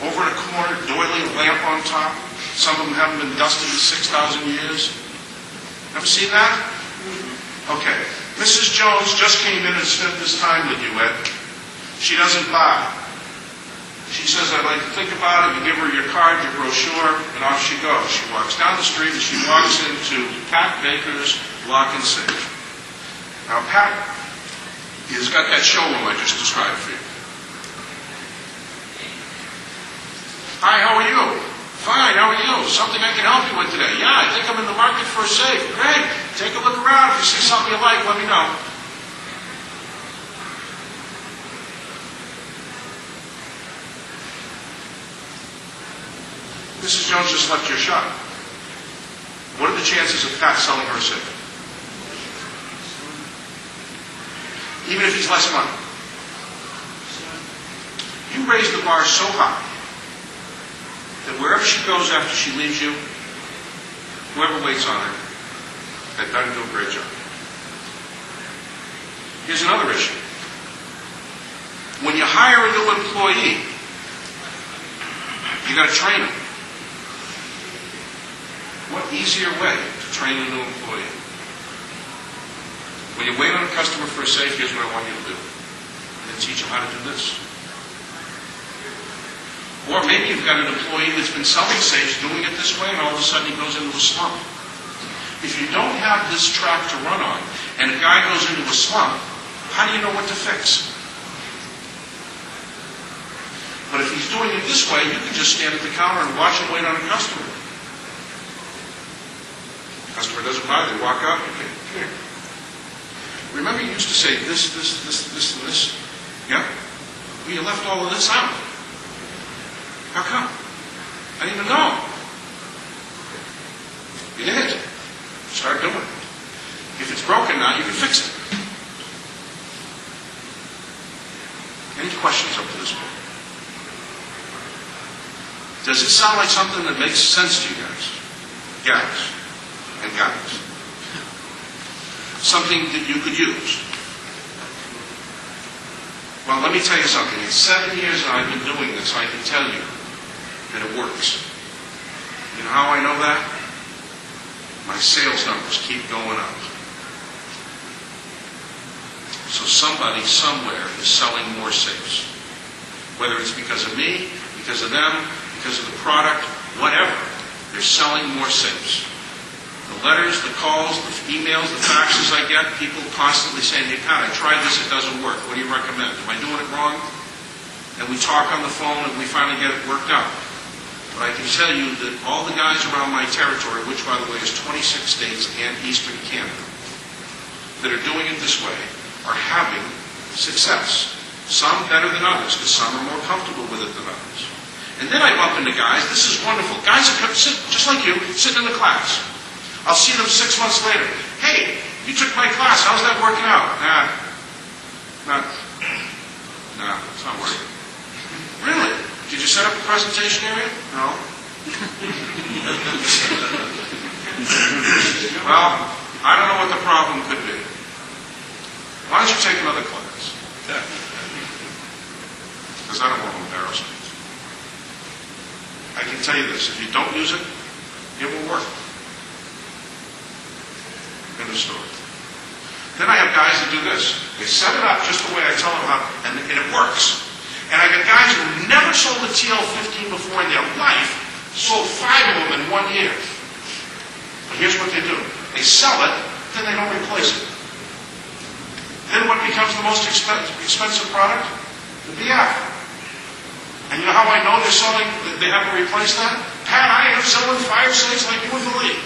over in a corner, doily, a lamp on top, Some of them haven't been dusted in 6,000 years. Ever seen that? Okay. Mrs. Jones just came in and spent this time with you, Ed. She doesn't buy. She says, I'd like to think about it. You give her your card, your brochure, and off she goes. She walks down the street and she walks into Pat Baker's Lock and Safe. Now, Pat has got that showroom I just described for you. Hi, how are you? Fine, how are you? Something I can help you with today? Yeah, I think I'm in the market for a safe. Great. Take a look around. If you see something you like, let me know. Mrs. Jones just left your shop. What are the chances of Pat selling her a safe? Even if he's less money. You raise the bar so high that wherever she goes after she leaves you, whoever waits on her, had better do a great job. Here's another issue. When you hire a new employee, you got to train them. What easier way to train a new employee? When you wait on a customer for a safe, here's what I want you to do. And then teach them how to do this. Or maybe you've got an employee that's been selling safes, doing it this way, and all of a sudden he goes into a slump. If you don't have this track to run on, and a guy goes into a slump, how do you know what to fix? But if he's doing it this way, you can just stand at the counter and watch him wait on a customer. Customer doesn't buy, they walk out, okay, come here. Remember you used to say this, and this? Yeah? Well, you left all of this out. How come? I didn't even know. You did. Start doing it. If it's broken now, you can fix it. Any questions up to this point? Does it sound like something that makes sense to you guys? Guys and guys. Something that you could use. Well, let me tell you something. In 7 years that I've been doing this, I can tell you that it works. You know how I know that? My sales numbers keep going up. So somebody somewhere is selling more safes. Whether it's because of me, because of them, because of the product, whatever. They're selling more safes. The letters, the calls, the emails, the faxes I get, people constantly saying, hey, Pat, I tried this, it doesn't work. What do you recommend? Am I doing it wrong? And we talk on the phone and we finally get it worked out. But I can tell you that all the guys around my territory, which by the way is 26 states and Eastern Canada, that are doing it this way, are having success. Some better than others, because some are more comfortable with it than others. And then I bump into guys, this is wonderful, guys that come sit, just like you, sitting in the class. I'll see them 6 months later. Hey, you took my class, how's that working out? Nah, it's not working. Really? Did you set up a presentation area? No. Well, I don't know what the problem could be. Why don't you take another class? Because I don't want to embarrass you. I can tell you this, if you don't use it, it will work. End of story. Then I have guys that do this. They set it up just the way I tell them how, and it works. And I got guys who never sold a TL15 before in their life, sold 5 of them in 1 year. But here's what they do. They sell it, then they don't replace it. Then what becomes the most expensive product? The BF. And you know how I know they're selling, they haven't replaced that? Pat, I am selling fire safes like you wouldn't believe.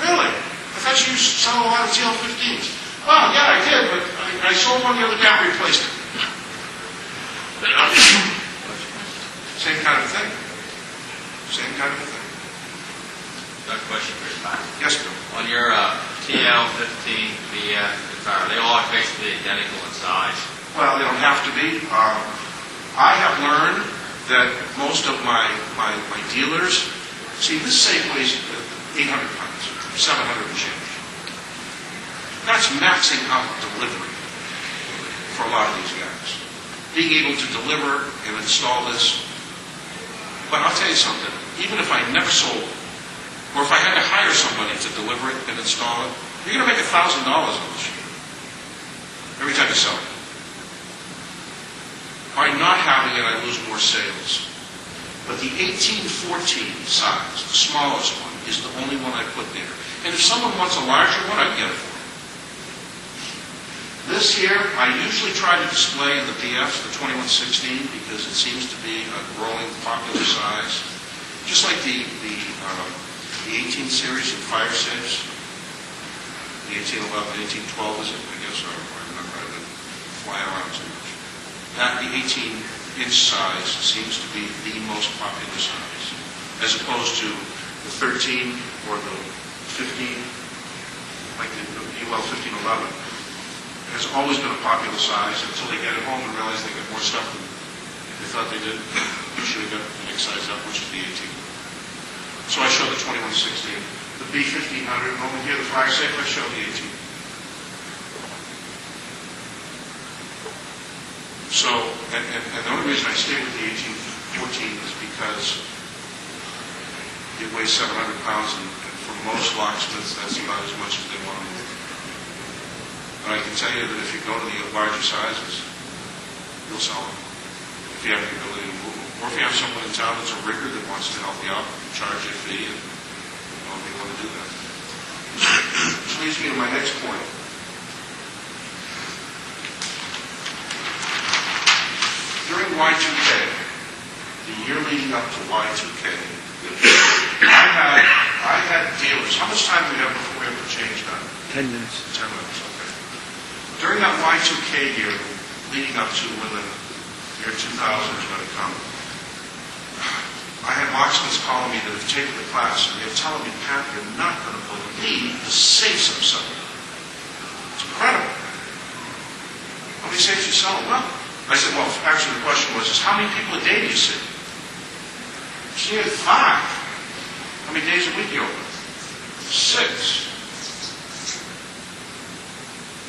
Really? I thought you used to sell a lot of TL15s. Well, yeah, I did, but I sold one the other day and replaced it. Same kind of thing. Same kind of thing. Got a question for you, Pat. Yes, Bill. On your TL15 BF guitar, they all are basically identical in size. Well, they don't have to be. I have learned that most of my dealers, see, this safe weighs 800 pounds, 700 and change. That's maxing out delivery for a lot of these guys. Being able to deliver and install this. But I'll tell you something, even if I never sold it, or if I had to hire somebody to deliver it and install it, you're going to make $1,000 on this year, every time you sell it. By not having it, I lose more sales. But the 1814 size, the smallest one, is the only one I put there. And if someone wants a larger one, I'd get it for them. This year, I usually try to display in the PFs the 2116 because it seems to be a growing popular size. Just like the 18 series of fire safes. The 1811, 1812 is it? I guess I remember I didn't fly around too much. That, the 18-inch size seems to be the most popular size, as opposed to the 13 or the 15, like the UL 1511. Has always been a popular size until they get it home and realize they get more stuff than they thought they did. You should have got the next size up, which is the 18. So I show the 2116. The B1500, and over here, the fire safe, I show the 18. So, and the only reason I stay with the 1814 is because it weighs 700 pounds, and for most locksmiths, that's about as much as they want to move. But I can tell you that if you go to the larger sizes, you'll sell them if you have the ability to move them. Or if you have someone in town that's a rigger that wants to help you out, charge you a fee, and you want to do that. Which leads me to my next point. During Y2K, the year leading up to Y2K, I had dealers. How much time do we have before we have to change that? 10 minutes. 10 minutes, okay. During that Y2K year, leading up to when the year 2000 is going to come, I had locksmiths calling me that have taken the class, and they're telling me, Pat, you're not going to believe the safes I'm selling. It's incredible. How many safes you selling? Well, I said, well, actually the question was, how many people a day do you see? She had 5. How many days a week you open? 6.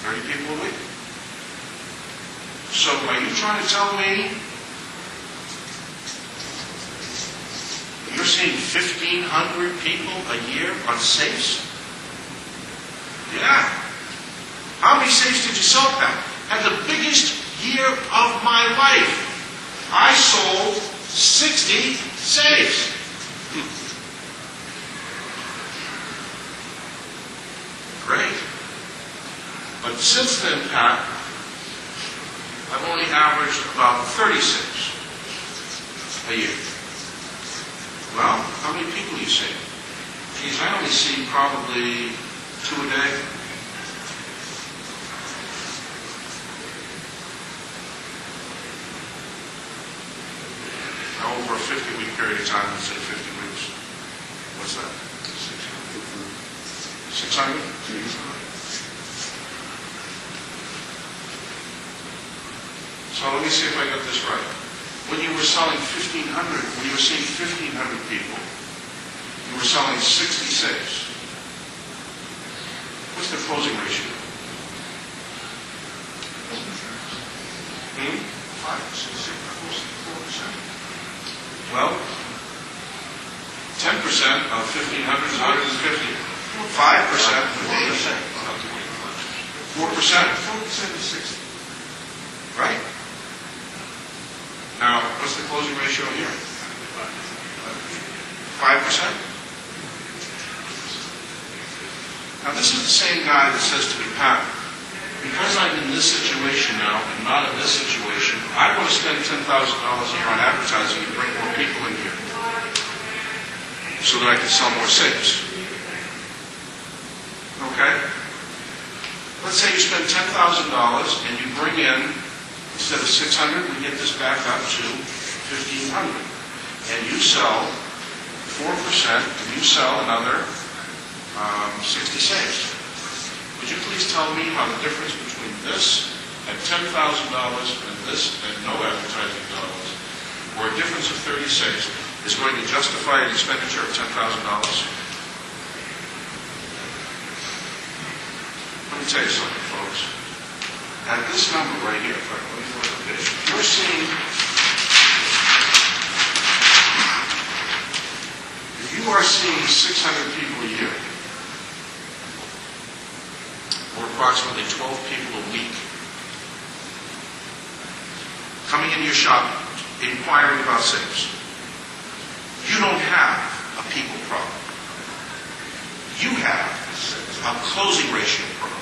30 people a week. So are you trying to tell me you're seeing 1,500 people a year on safes? Yeah. How many safes did you sell, Pat? Had the biggest year of my life. I sold 60 safes. Great. But since then, Pat, I've only averaged about 36 a year. Well, how many people do you see? Geez, I only see probably 2 a day. Now, over a 50-week period of time, let's say 50 weeks. What's that? 600? So let me see if I got this right. When you were selling 1,500, when you were seeing 1,500 people, you were selling 60 safes. What's the closing ratio? 5%, 4%. Well, 10% of 1,500 is 150. 5% would be 4%. 4% is 60. Right? Now, what's the closing ratio here? 5%? Now, this is the same guy that says to me, Pat, because I'm in this situation now and not in this situation, I want to spend $10,000 a year on advertising and bring more people in here so that I can sell more safes. Okay? Let's say you spend $10,000 and you bring in, instead of 600, we get this back up to 1,500. And you sell 4%, and you sell another 60 safes. Would you please tell me how the difference between this at $10,000 and this at no advertising dollars, or a difference of 36, is going to justify an expenditure of $10,000? Let me tell you something, folks. At this number right here, you're seeing You are seeing 600 people a year, or approximately 12 people a week, coming into your shop, inquiring about safes. You don't have a people problem. You have a closing ratio problem.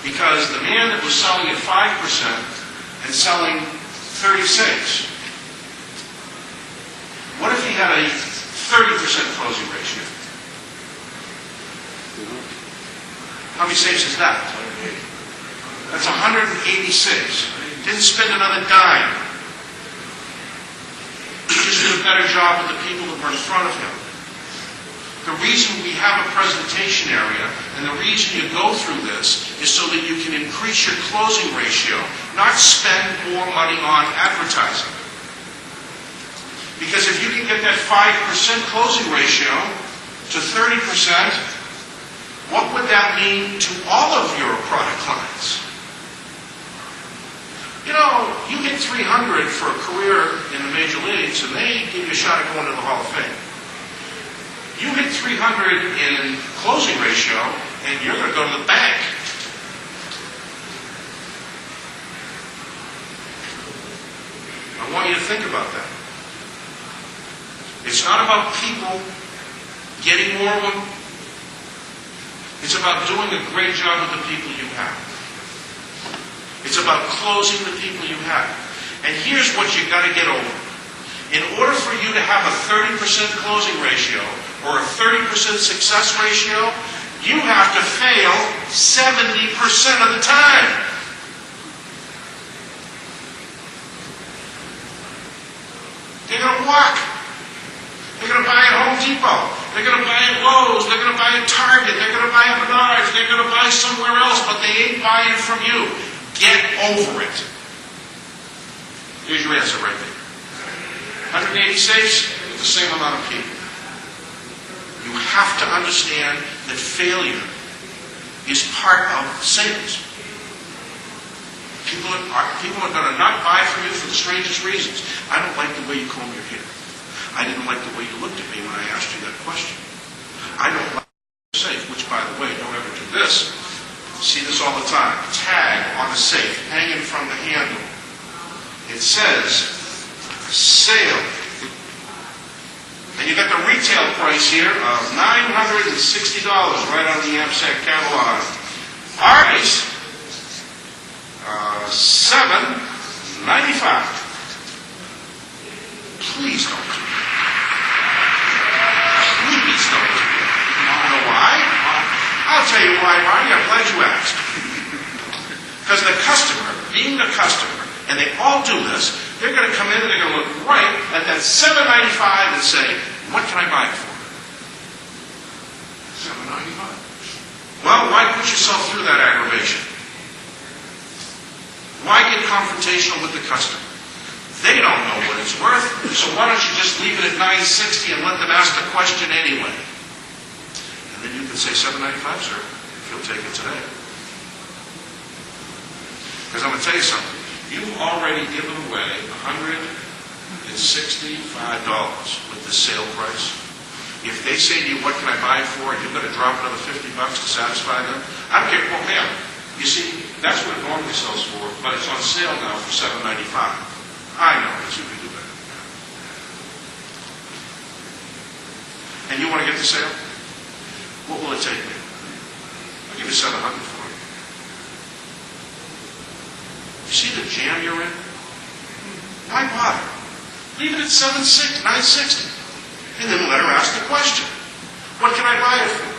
Because the man that was selling at 5% and selling 30 safes, what if he had a 30% closing ratio? How many safes is that? That's 180 safes. Didn't spend another dime. He just did a better job with the people that were in front of him. The reason we have a presentation area and the reason you go through this is so that you can increase your closing ratio, not spend more money on advertising. Because if you can get that 5% closing ratio to 30%, what would that mean to all of your product lines? You know, you hit 300 for a career in the major leagues and they give you a shot at going to the Hall of Fame. You hit 300 in closing ratio and you're going to go to the bank. I want you to think about that. It's not about people getting more of them. It's about doing a great job with the people you have. It's about closing the people you have. And here's what you've got to get over. In order for you to have a 30% closing ratio or a 30% success ratio, you have to fail 70% of the time. They're going to walk. They're going to buy at Home Depot. They're going to buy at Lowe's. They're going to buy at Target. They're going to buy at Menards. They're going to buy somewhere else, but they ain't buying from you. Get over it. Here's your answer right there. 180 safes with the same amount of people. You have to understand that failure is part of sales. People are going to not buy from you for the strangest reasons. I don't like the way you comb your hair. I didn't like the way you looked at me when I asked you that question. I don't like the safe, which, by the way, don't ever do this. See this all the time. Tag on the safe, hanging from the handle. It says, sale. And you got the retail price here of $960 right on the AMSEC catalog. Our price, $795. Please don't do that. Please don't do that. You know why? I'll tell you why, Ronnie. I'm glad you asked. Because the customer, being the customer, and they all do this, they're going to come in and they're going to look right at that $795 and say, what can I buy it for? $795. Well, why put yourself through that aggravation? Why get confrontational with the customer? They don't know what it's worth, so why don't you just leave it at $960 and let them ask the question anyway? And then you can say $795, sir, if you'll take it today. Because I'm going to tell you something. You've already given away $165 with the sale price. If they say to you, what can I buy it for, and you're going to drop another $50 to satisfy them, I don't care. Well, ma'am, you see, that's what it normally sells for, but it's on sale now for $795. I know, but you can do better. And you want to get the sale? What will it take me? I'll give you $700 for it. You see the jam you're in? Why bother? Leave it at $960, and then let her ask the question. What can I buy it for?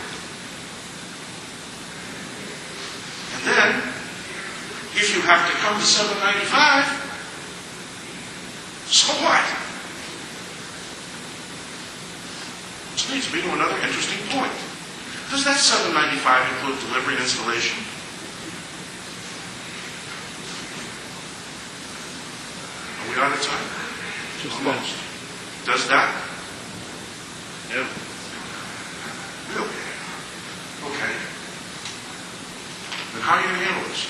And then, if you have to come to $795, so what? Which leads me to another interesting point. Does that $795 include delivery and installation? Are we out of time? Just almost. Does that? Yeah. Really? Okay. Then how are you going to handle this?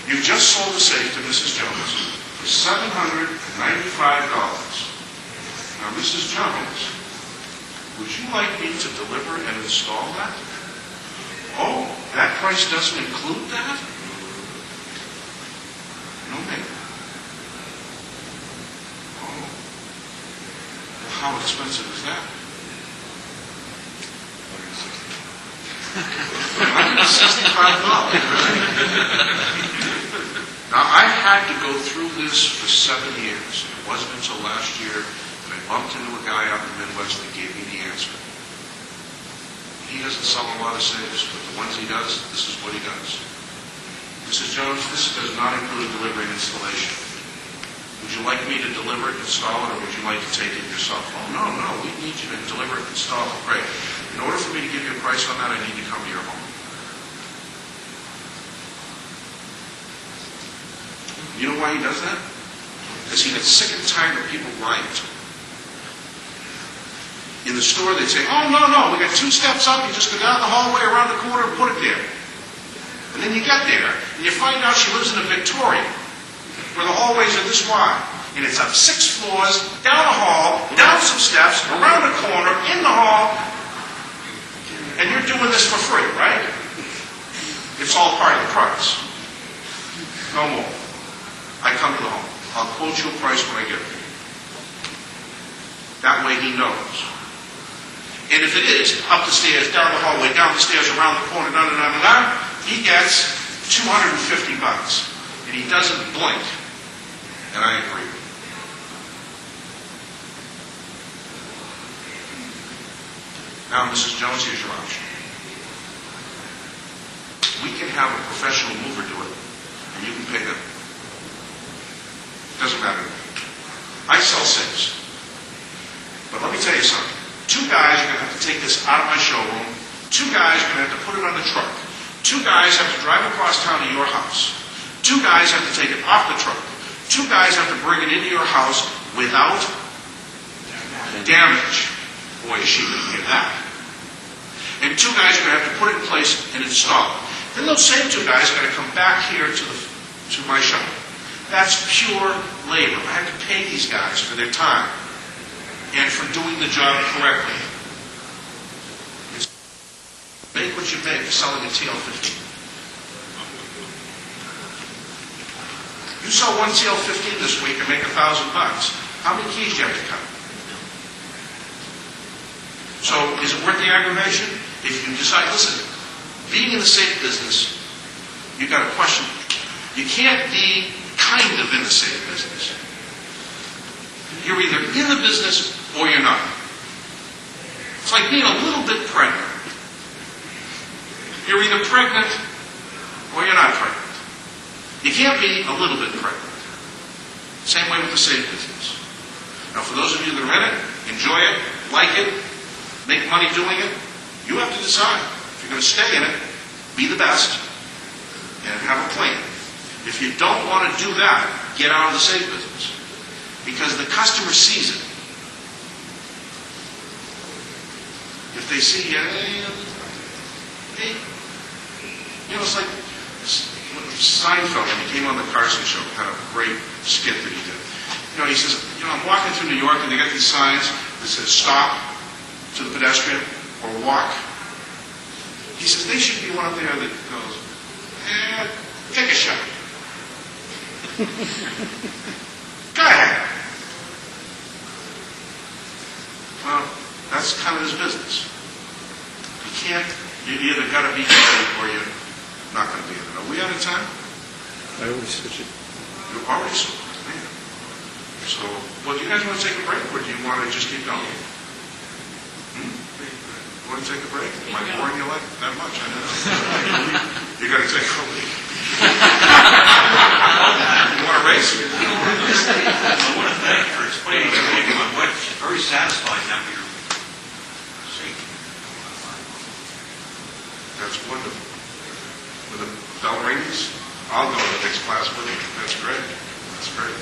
You've just sold a safe to Mrs. Jones for $795. Now, Mrs. Jones, would you like me to deliver and install that? Oh, that price doesn't include that? No, ma'am. Oh. Well, how expensive is that? $165. Now, I've had to go through this for 7 years. It wasn't until last year that I bumped into a guy out in the Midwest that gave me the answer. He doesn't sell a lot of safes, but the ones he does, this is what he does. Mrs. Jones, this does not include delivery and installation. Would you like me to deliver it, install it, or would you like to take it yourself? Oh, no, we need you to deliver it, install it. Great. In order for me to give you a price on that, I need to come to your home. You know why he does that? Because he gets sick and tired of people lying to him. In the store, they'd say, oh, no, we got 2 steps up, you just go down the hallway, around the corner, and put it there. And then you get there, and you find out she lives in a Victorian, where the hallways are this wide. And it's up 6 floors, down a hall, down some steps, around a corner, in the hall, and you're doing this for free, right? It's all part of the price. No more. I come to the home. I'll quote you a price when I get there. That way he knows. And if it is up the stairs, down the hallway, down the stairs, around the corner, he gets $250. And he doesn't blink. And I agree. Now, Mrs. Jones, here's your option. We can have a professional mover do it, and you can pay them. Doesn't matter to me. I sell safes. But let me tell you something. 2 guys are going to have to take this out of my showroom. 2 guys are going to have to put it on the truck. 2 guys have to drive across town to your house. 2 guys have to take it off the truck. 2 guys have to bring it into your house without damage. Boy, is she going to hear that. And 2 guys are going to have to put it in place and install it. Then those same 2 guys are going to come back here to my shop. That's pure labor. I have to pay these guys for their time and for doing the job correctly. Make what you make selling a TL15. You sell one TL15 this week and make $1,000. How many keys do you have to cut? So, is it worth the aggravation? If you decide, listen, being in the safe business, you've got a question. You can't be kind of in the safe business. You're either in the business or you're not. It's like being a little bit pregnant. You're either pregnant or you're not pregnant. You can't be a little bit pregnant. Same way with the safe business. Now, for those of you that are in it, enjoy it, like it, make money doing it, you have to decide. If you're going to stay in it, be the best, and have a plan. If you don't want to do that, get out of the safe business. Because the customer sees it. If they see you, hey, you know, it's like Seinfeld, when he came on the Carson show, had a great skit that he did. You know, he says, I'm walking through New York and they got these signs that says stop to the pedestrian or walk. He says, they should be one up there that goes, take a shot. Go ahead. Well, that's kind of his business. You either got to be good or you're not going to be in it. Are we out of time? I always switch it. You're already sold. Man. So, well, do you guys want to take a break or do you want to just keep going? You want to take a break? Am I boring you like that much? I know. You got to take a break. You want to race? I want to thank you for explaining to me my wife. She's very satisfied now with your safety. That's wonderful. With the bell rings, I'll go to the next class with you. That's great. That's great.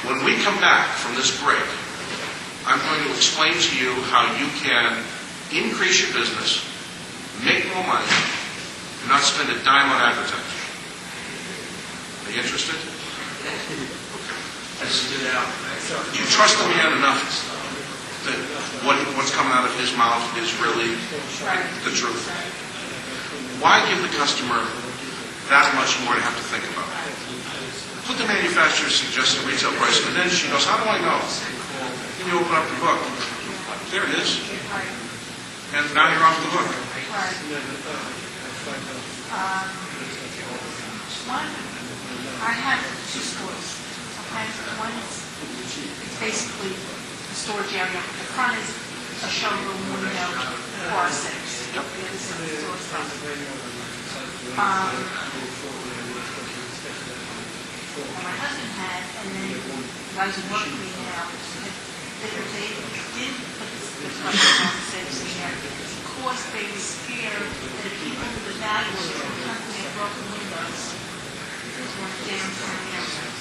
When we come back from this break, I'm going to explain to you how you can increase your business, make more money, and not spend a dime on advertising. Are you interested? That stood out. Do you trust the man enough that what's coming out of his mouth is really the truth? Why give the customer that much more to have to think about? Put the manufacturer's suggested retail price, and then she goes, how do I know? Then you open up the book. There it is. And now you're off the hook. One, I have two stores. Okay, one is it's basically a storage area. The front is a showroom window for our six. The other is the store front. My husband had, and then guys who work for me now, they did put the price on the six in there because they were scared that people with the value of the company had broken windows. One down from the outside.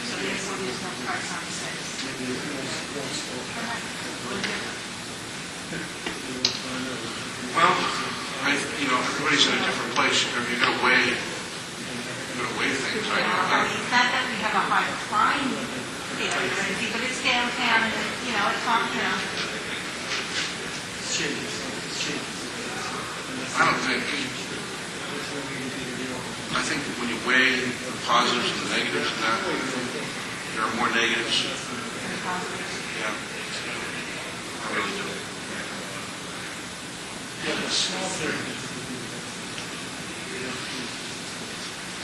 So therefore there's no price on the six. Well, everybody's in a different place. You're going to weigh things. I know that. It's not that we have a high crime area or anything, but it's downtown and, it's on, I think when you weigh the positives and the negatives in that, there are more negatives. Yeah. I really do.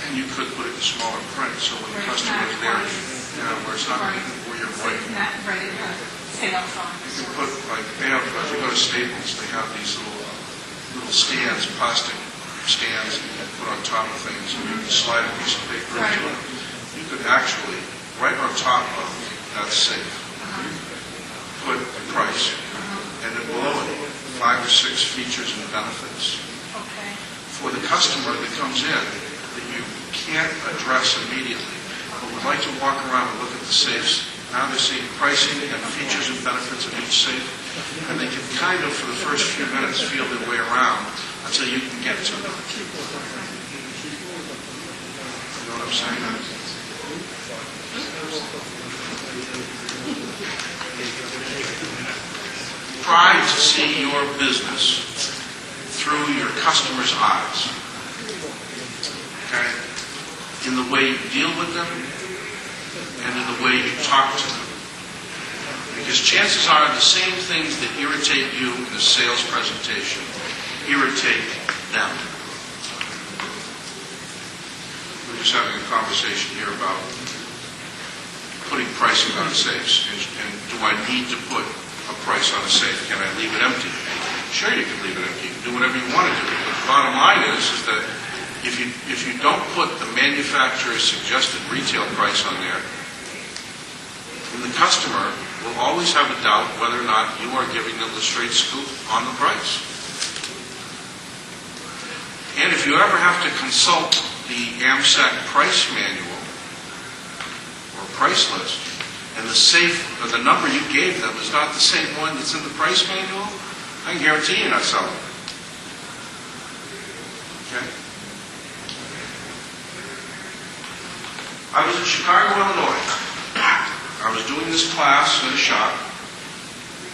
And you could put it in smaller print, so when the customer's there, where it's not where you're right. It's not right at the sales on. You can put, if you go to Staples, they have these little stands, plastic stands that you can put on top of things, and you can slide a piece of paper into it. You could actually, right on top of that safe, put a price, and then below it, 5 or 6 features and benefits. Okay. For the customer that comes in, that you can't address immediately, but would like to walk around and look at the safes. Now they're seeing pricing and features and benefits of each safe, and they can kind of, for the first few minutes, feel their way around until you can get to them. You know what I'm saying? Try to see your business through your customer's eyes. Okay? In the way you deal with them and in the way you talk to them. Because chances are the same things that irritate you in a sales presentation irritate them. We're just having a conversation here about putting pricing on safes. And do I need to put a price on a safe? Can I leave it empty? Sure, you can leave it empty. You can do whatever you want to do. But the bottom line is that if you don't put the manufacturer's suggested retail price on there, then the customer will always have a doubt whether or not you are giving them the straight scoop on the price. And if you ever have to consult the AMSAC price manual or price list, and the safe or the number you gave them is not the same one that's in the price manual, I can guarantee you're not selling it. Okay? I was in Chicago, Illinois. I was doing this class in a shop.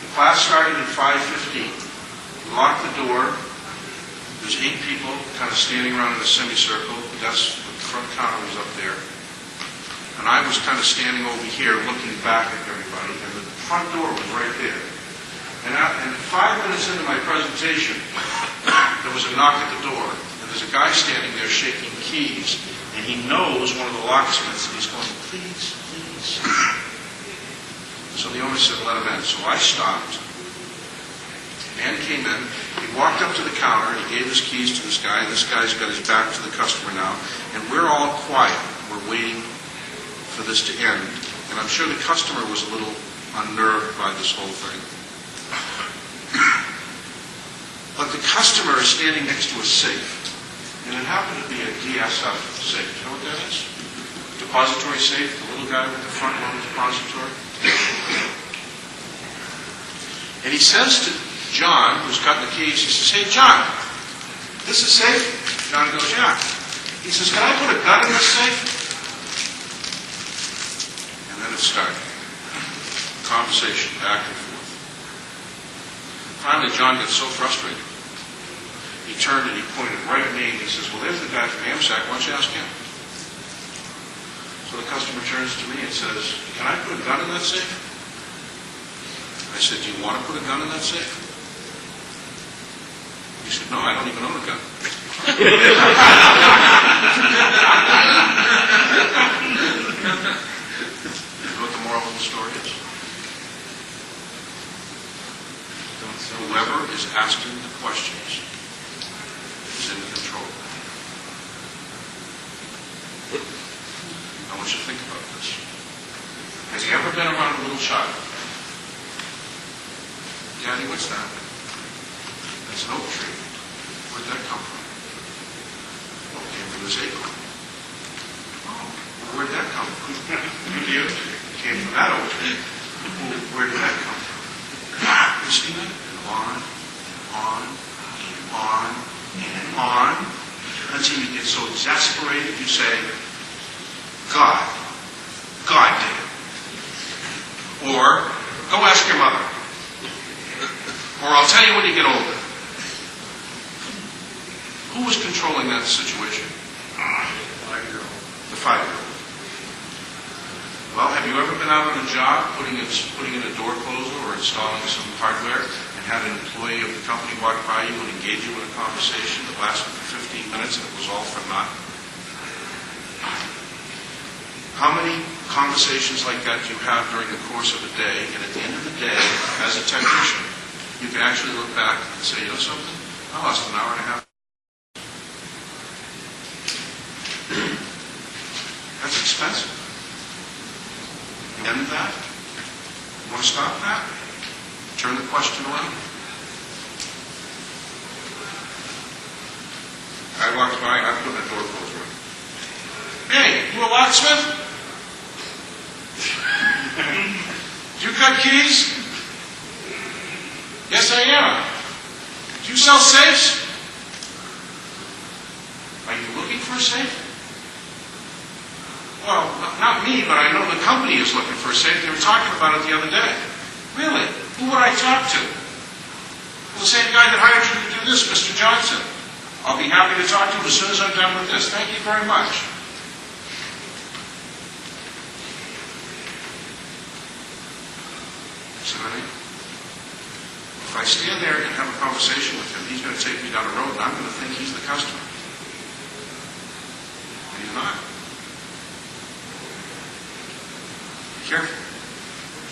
The class started at 5:15. We locked the door. There's 8 people kind of standing around in a semicircle. The front counter was up there. And I was kind of standing over here looking back at everybody, and the front door was right there. And 5 minutes into my presentation, there was a knock at the door, and there's a guy standing there shaking keys, and he knows one of the locksmiths, and he's going, please, please. So the owner said, let him in. So I stopped. The man came in. He walked up to the counter. He gave his keys to this guy, and this guy's got his back to the customer now. And we're all quiet. We're waiting for this to end. And I'm sure the customer was a little unnerved by this whole thing. But the customer is standing next to a safe. And it happened to be a DSF safe. You know what that is? Depository safe, the little guy with the front loaded depository. And he says to John, who's got the keys, he says, hey, John, this is safe? John goes, yeah. He says, can I put a gun in this safe? And then it started. Conversation back and forth. Finally, John gets so frustrated. He turned and he pointed right at me and he says, well, there's the guy from AMSAC. Why don't you ask him? So the customer turns to me and says, can I put a gun in that safe? I said, do you want to put a gun in that safe? He said, no, I don't even own a gun. You know what the moral of the story is? Whoever is asking the questions is in control. I want you to think about this. Has he ever been around a little child? Daddy, what's that? That's an oak tree. Where'd that come from? Well, it came from this acorn. Oh, where'd that come from? It came from that oak tree. Well, where did that come from? You see that? And on, until you get so exasperated you say, God did it. Or, go ask your mother. Or I'll tell you when you get older. Who was controlling that situation? The 5-year-old. Well, have you ever been out on a job putting in a door closer or installing some hardware and had an employee of the company walk by you and engage you in a conversation that lasted for 15 minutes and it was all for naught? How many conversations like that do you have during the course of a day, and at the end of the day, as a technician, you can actually look back and say, you know something? I lost an hour and a half. That's expensive. End that? You want to stop that? Turn the question around. I walked by, I put the door closer. Hey, you a locksmith? Do you cut keys? Yes, I am. Do you sell safes? Are you looking for a safe? Well, not me, but I know the company is looking for a safe. They were talking about it the other day. Really? Who would I talk to? Well, the same guy that hired you to do this, Mr. Johnson. I'll be happy to talk to him as soon as I'm done with this. Thank you very much. See what I mean? If I stand there and have a conversation with him, he's going to take me down a road and I'm going to think he's the customer. And he's not. Be careful.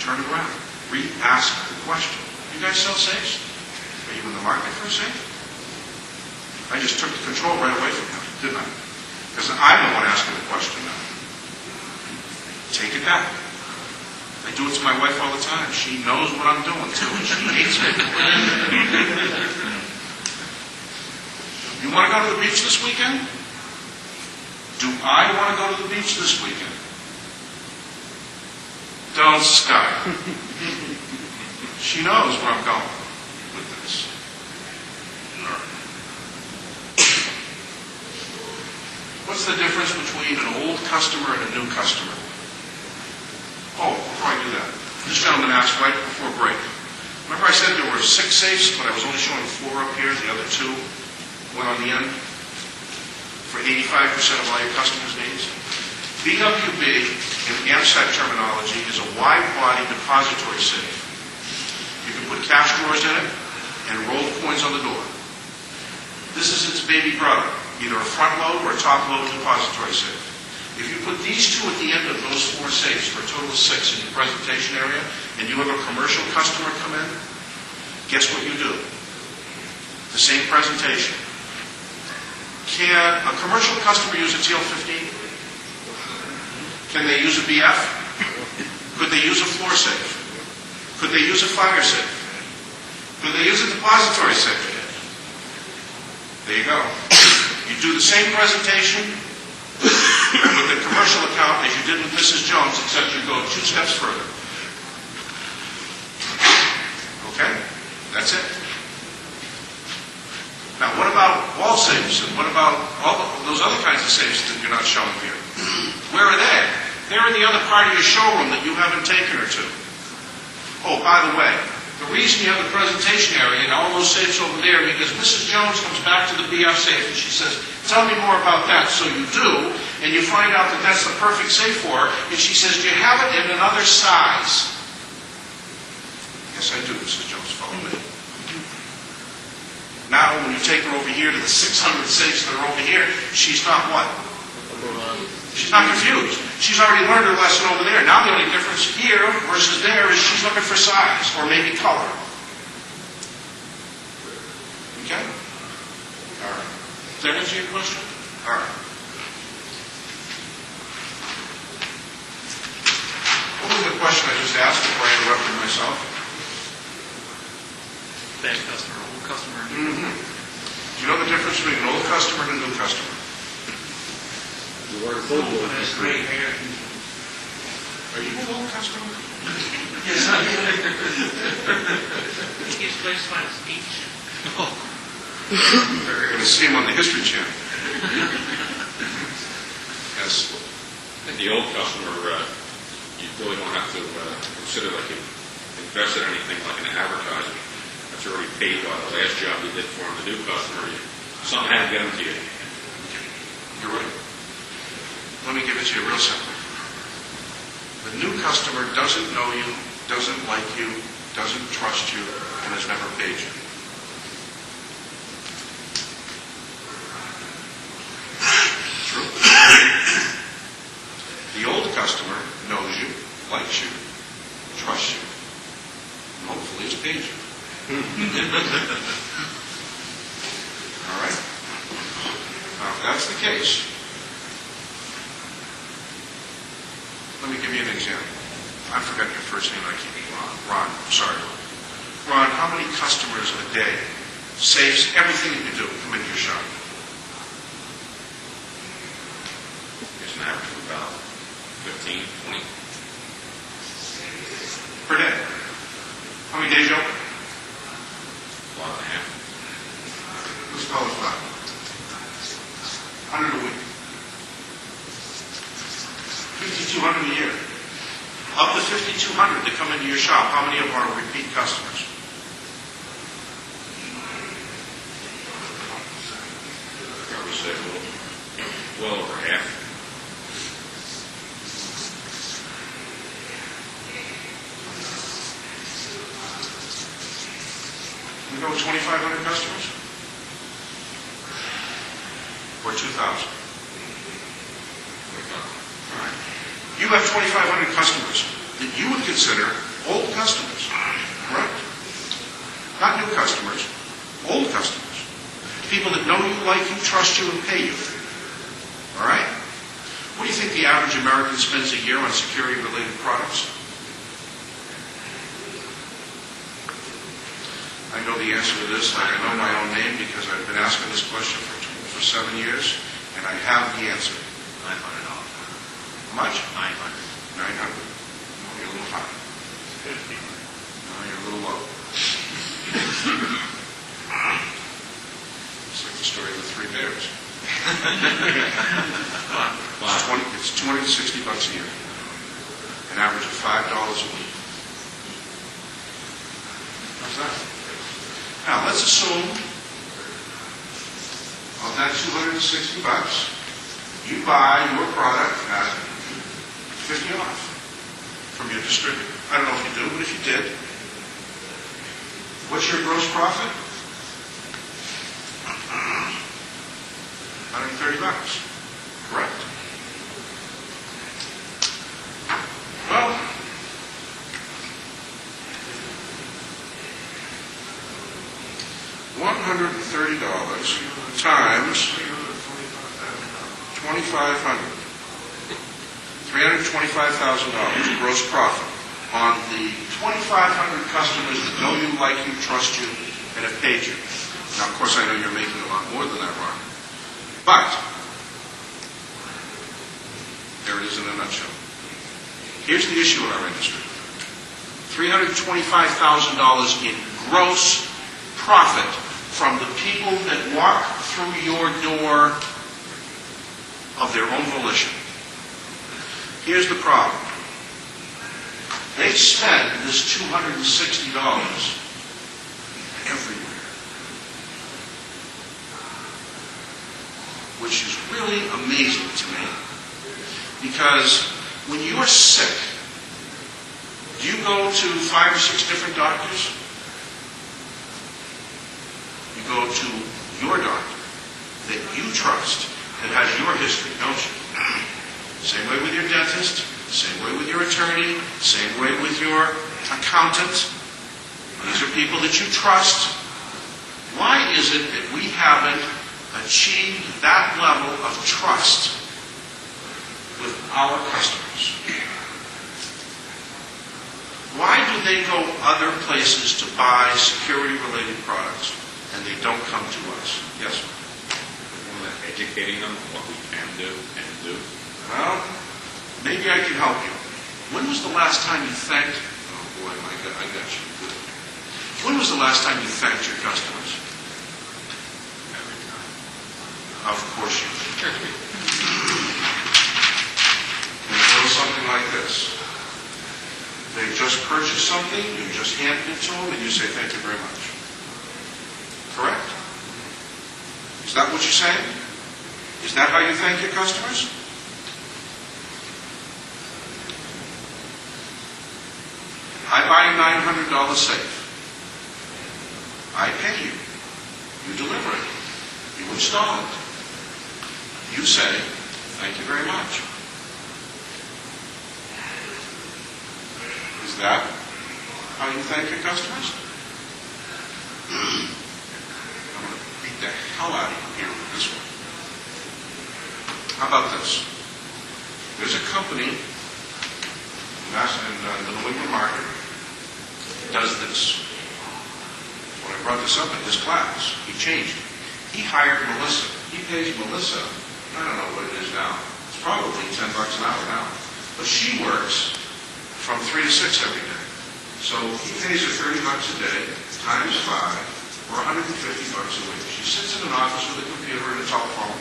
Turn it around. Re-ask the question. You guys sell safes? Are you in the market for a safe? I just took the control right away from him, didn't I? Because I'm the one asking the question now. Take it back. I do it to my wife all the time. She knows what I'm doing too, and she hates me. You want to go to the beach this weekend? Do I want to go to the beach this weekend? Don't start. She knows where I'm going with this. What's the difference between an old customer and a new customer? Oh, before I do that, this gentleman asked right before break. Remember I said there were 6 safes, but I was only showing 4 up here. The other 2 went on the end for 85% of all your customers' needs. BWB, in AMSAC terminology, is a wide-body depository safe. You can put cash drawers in it and roll coins on the door. This is its baby brother, either a front-load or a top-load depository safe. If you put these 2 at the end of those 4 safes for a total of 6 in your presentation area, and you have a commercial customer come in, guess what you do? The same presentation. Can a commercial customer use a TL15? Can they use a BF? Could they use a floor safe? Could they use a fire safe? Could they use a depository safe? There you go. You do the same presentation with the commercial account as you did with Mrs. Jones, except you go 2 steps further. Okay? That's it. Now, what about Wall safes? And what about all those other kinds of safes that you're not showing here? Where are they? They're in the other part of your showroom that you haven't taken her to. Oh, by the way, the reason you have the presentation area and all those safes over there, because Mrs. Jones comes back to the BF safe and she says, tell me more about that. So you do, and you find out that that's the perfect safe for her, and she says, do you have it in another size? Yes, I do, Mrs. Jones, follow me. Now, when you take her over here to the 600 safes that are over here, she's not what? She's not confused. She's already learned her lesson over there. Now the only difference here versus there is she's looking for size or maybe color. Okay? All right. Does that answer your question? All right. What was the question I just asked before I interrupted myself? Bad customer, old customer. Mm-hmm. Do you know the difference between an old customer and a new customer? You already told me. That's gray hair. Are you an old customer? Yes, I am. He gets placed by his beach. You're going to see him on the History Channel. Yes. And the old customer, you really don't have to consider like you invested in anything like an advertisement. That's already paid by the last job you did for him. The new customer, something had to get them to you. You're right. Let me give it to you real simply. The new customer doesn't know you, doesn't like you, doesn't trust you, and has never paid you. True. The old customer knows you, likes you, trusts you, and hopefully has paid you. All right? Now, if that's the case, let me give you an example. I forgot your first name. I keep Ron. I'm sorry. Ron, how many customers a day, safes, everything that you do, come into your shop? It's an average of about 15, 20. Per day. How many days you open? A lot and a half. Let's call it 5. 100 a week. 5,200 a year. Of the 5,200 that come into your shop, how many of them are repeat customers? Probably say well over half. We go with 2,500 customers? Or 2,000? All right. You have 2,500 customers that you would consider old customers, correct? Not new customers, old customers. People that know you, like you, trust you, and pay you. All right? What do you think the average American spends a year on security-related products? I know the answer to this, like I know my own name because I've been asking this question for 7 years, and I have the answer. $900. How much? 900. 900. No, you're a little high. 50. No, you're a little low. It's like the story of the 3 bears. It's $260 a year. An average of $5 a week. How's that? Now, let's assume of that $260, you buy your product at 50 off from your distributor. I don't know if you do, but if you did, what's your gross profit? $130, correct? Well, $130 times 2,500. $325,000 gross profit on the 2,500 customers that know you, like you, trust you, and have paid you. Now, of course, I know you're making a lot more than that, Ron. But there it is in a nutshell. Here's the issue in our industry. $325,000 in gross profit from the people that walk through your door of their own volition. Here's the problem. They spend this $260 everywhere, which is really amazing to me. Because when you're sick, do you go to 5 or 6 different doctors? You go to your doctor that you trust, that has your history, don't you? Same way with your dentist, same way with your attorney, same way with your accountant. These are people that you trust. Why is it that we haven't achieved that level of trust with our customers? Why do they go other places to buy security-related products and they don't come to us? Yes? One, educating them on what we can do and do. Well, maybe I can help you. When was the last time you thanked... Oh boy, I got you. Good. When was the last time you thanked your customers? Every time. Of course you did. And it goes something like this. They just purchased something, you just handed it to them, and you say, thank you very much. Correct? Is that what you're saying? Is that how you thank your customers? I buy a $900 safe. I pay you. You deliver it. You install it. You say, thank you very much. Is that how you thank your customers? I'm going to beat the hell out of you here with this one. How about this? There's a company in the New England market that does this. When I brought this up in his class, he changed it. He hired Melissa. He pays Melissa, I don't know what it is now. It's probably $10 an hour now. But she works from 3 to 6 every day. So he pays her $30 a day, times 5, or $150 a week. She sits in an office with a computer and a telephone,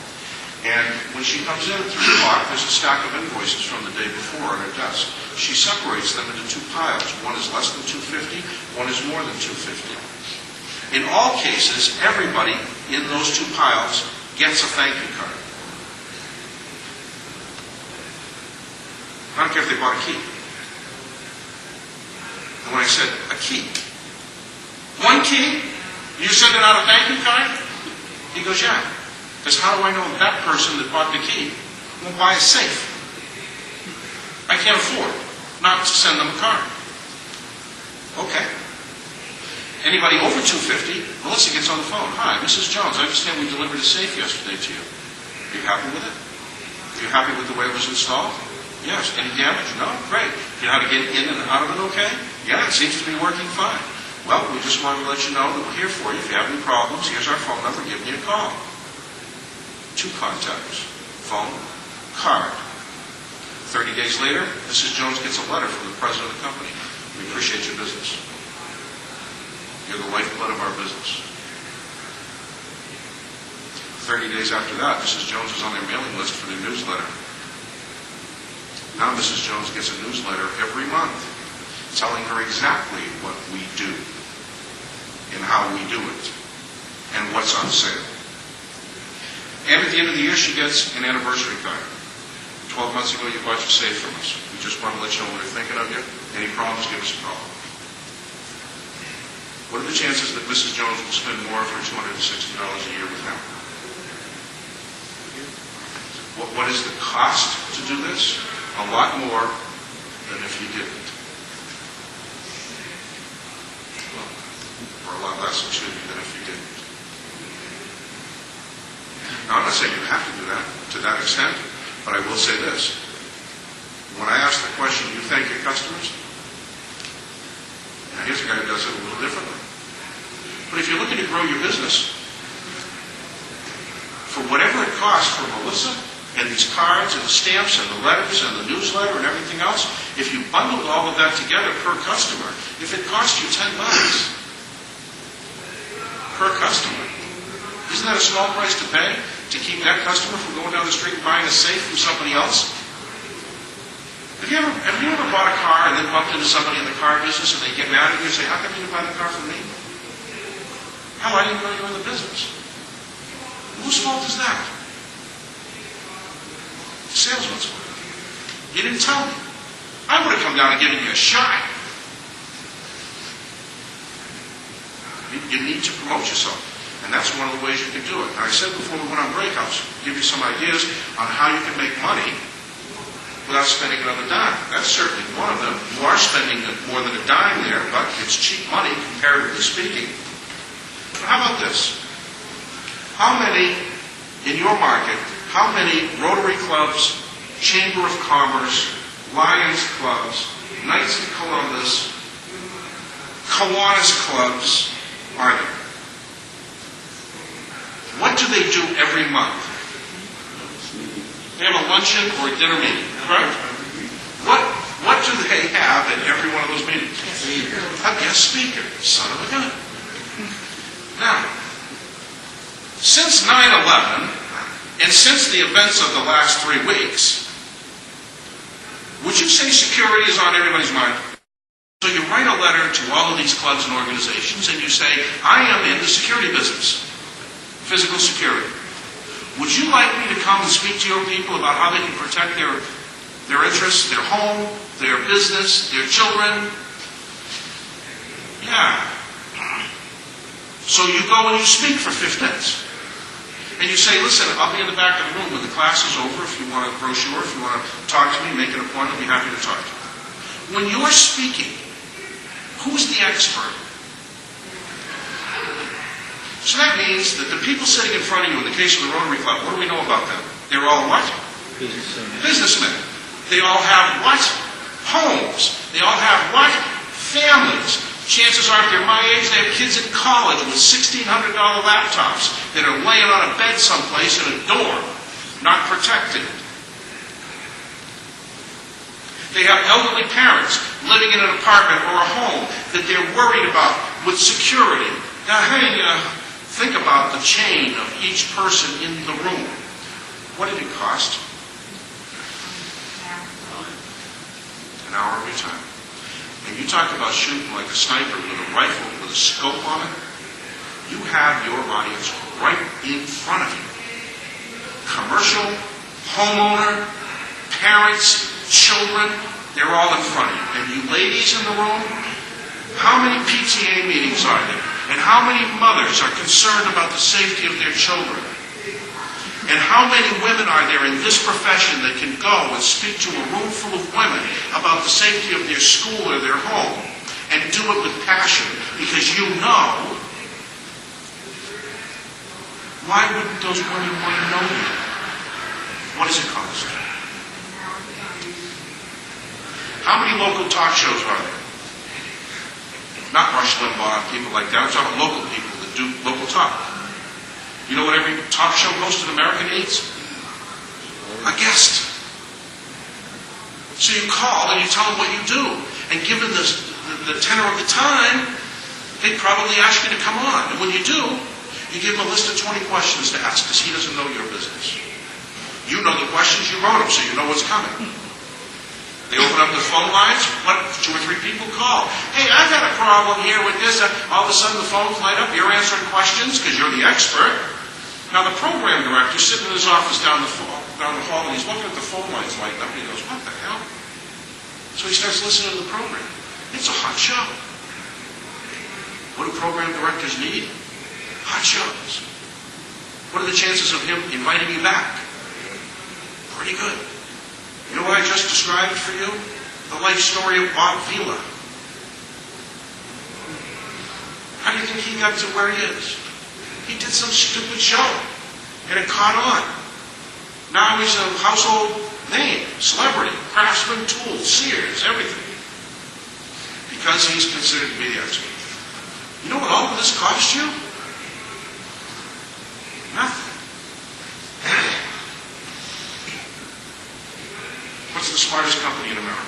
and when she comes in at 3 o'clock, there's a stack of invoices from the day before on her desk. She separates them into 2 piles. One is less than $250, one is more than $250. In all cases, everybody in those 2 piles gets a thank you card. I don't care if they bought a key. And when I said, a key? 1 key? You're sending out a thank you card? He goes, yeah. Because how do I know that person that bought the key won't buy a safe? I can't afford not to send them a card. Okay. Anybody over $250, Melissa gets on the phone. Hi, Mrs. Jones, I understand we delivered a safe yesterday to you. Are you happy with it? Are you happy with the way it was installed? Yes. Any damage? No? Great. You know how to get in and out of it okay? Yeah, it seems to be working fine. Well, we just wanted to let you know that we're here for you. If you have any problems, here's our phone number. Give me a call. 2 contacts. Phone, card. 30 days later, Mrs. Jones gets a letter from the president of the company. We appreciate your business. You're the lifeblood of our business. 30 days after that, Mrs. Jones is on their mailing list for their newsletter. Now Mrs. Jones gets a newsletter every month telling her exactly what we do and how we do it and what's on sale. And at the end of the year, she gets an anniversary card. 12 months ago, you bought your safe from us. We just want to let you know we're thinking of you. Any problems, give us a call. What are the chances that Mrs. Jones will spend more of her $260 a year with him? What is the cost to do this? A lot more than if you didn't. Well, or a lot less, excuse me, than if you didn't. Now, I'm not saying you have to do that to that extent, but I will say this. When I ask the question, you thank your customers? Now, here's a guy who does it a little differently. But if you're looking to grow your business, for whatever it costs for Melissa, and these cards, and the stamps, and the letters, and the newsletter, and everything else, if you bundled all of that together per customer, if it cost you $10 per customer, Isn't that a small price to pay to keep that customer from going down the street and buying a safe from somebody else? Have you ever bought a car and then bumped into somebody in the car business and they get mad at you and say, how come you didn't buy the car from me? Hell, I didn't know you were in the business. Whose fault is that? The salesman's fault. You didn't tell me. I would have come down and given you a shot. You need to promote yourself. And that's one of the ways you can do it. Now, I said before we went on break, I'll give you some ideas on how you can make money without spending another dime. That's certainly one of them. You are spending more than a dime there, but it's cheap money, comparatively speaking. But how about this? How many, in your market, how many Rotary clubs, Chamber of Commerce, Lions clubs, Knights of Columbus, Kiwanis clubs are there? What do they do every month? They have a luncheon or a dinner meeting, correct? What do they have at every one of those meetings? A guest speaker, son of a gun. Now, since 9/11, and since the events of the last 3 weeks, would you say security is on everybody's mind? So you write a letter to all of these clubs and organizations and you say, I am in the security business, physical security. Would you like me to come and speak to your people about how they can protect their interests, their home, their business, their children? Yeah. So you go and you speak for 5 minutes. And you say, listen, I'll be in the back of the room when the class is over. If you want a brochure, if you want to talk to me, make an appointment, I'll be happy to talk to you. When you're speaking, who's the expert? So that means that the people sitting in front of you, in the case of the Rotary Club, what do we know about them? They're all what? Businessmen. They all have what? Homes. They all have what? Families. Chances are, if they're my age, they have kids in college with $1,600 laptops that are laying on a bed someplace in a dorm, not protected. They have elderly parents living in an apartment or a home that they're worried about with security. Now, hey, think about the chain of each person in the room. What did it cost? An hour of your time. And you talk about shooting like a sniper with a rifle with a scope on it, you have your audience right in front of you. Commercial, homeowner, parents, children, they're all in front of you. And you ladies in the room, how many PTA meetings are there? And how many mothers are concerned about the safety of their children? And how many women are there in this profession that can go and speak to a room full of women about the safety of their school or their home and do it with passion? Because you know, why wouldn't those women want to know you? What does it cost? How many local talk shows are there? Not Rush Limbaugh, people like that. I'm talking local people that do local talk. You know what every talk show host in America needs? A guest. So you call and you tell them what you do. And given the tenor of the time, they'd probably ask you to come on. And when you do, you give them a list of 20 questions to ask because he doesn't know your business. You know the questions, you wrote them, so you know what's coming. They open up the phone lines, 2 or 3 people call. Hey, I've got a problem here with this. All of a sudden the phones light up. You're answering questions because you're the expert. Now the program director's sitting in his office down the hall and he's looking at the phone lines lighting up and he goes, what the hell? So he starts listening to the program. It's a hot show. What do program directors need? Hot shows. What are the chances of him inviting you back? Pretty good. You know what I just described for you? The life story of Bob Vila. How do you think he got to where he is? He did some stupid show, and it caught on. Now he's a household name, celebrity, Craftsman Tools, Sears, everything. Because he's considered to be the expert. You know what all of this cost you? Nothing. What's the smartest company in America?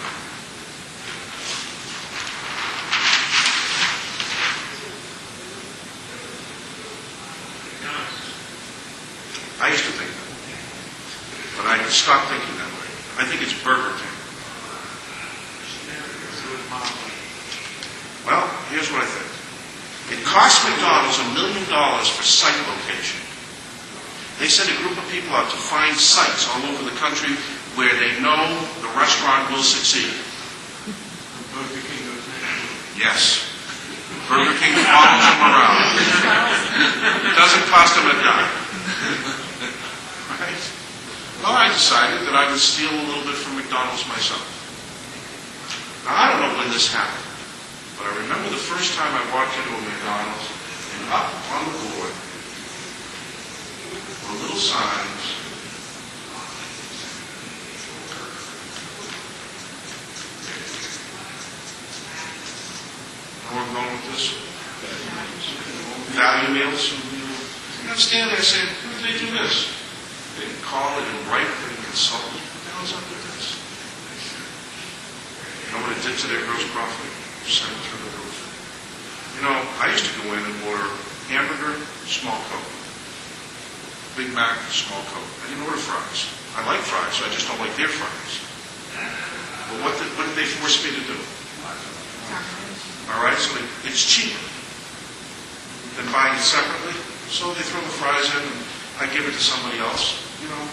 stopped thinking that way. I think it's Burger King. Well, here's what I think. It cost McDonald's $1 million for site location. They send a group of people out to find sites all over the country where they know the restaurant will succeed. Burger King goes next. Yes. Burger King follows them around. It doesn't cost them a dime. Right? Well, I decided that I would steal a little bit from McDonald's myself. Now, I don't know when this happened, but I remember the first time I walked into a McDonald's, and up on the board were little signs. Know where I'm going with this? Value meals. And I'm standing there saying, who did they do this? They didn't call it in right, they didn't consult. What the hell's up with this? You know what it did to their gross profit? Sent it through the roof. You know, I used to go in and order hamburger, small Coke. Big Mac, small Coke. I didn't order fries. I like fries, so I just don't like their fries. But what did they force me to do? All right, so it's cheaper than buying it separately. So they throw the fries in, and I give it to somebody else, you know.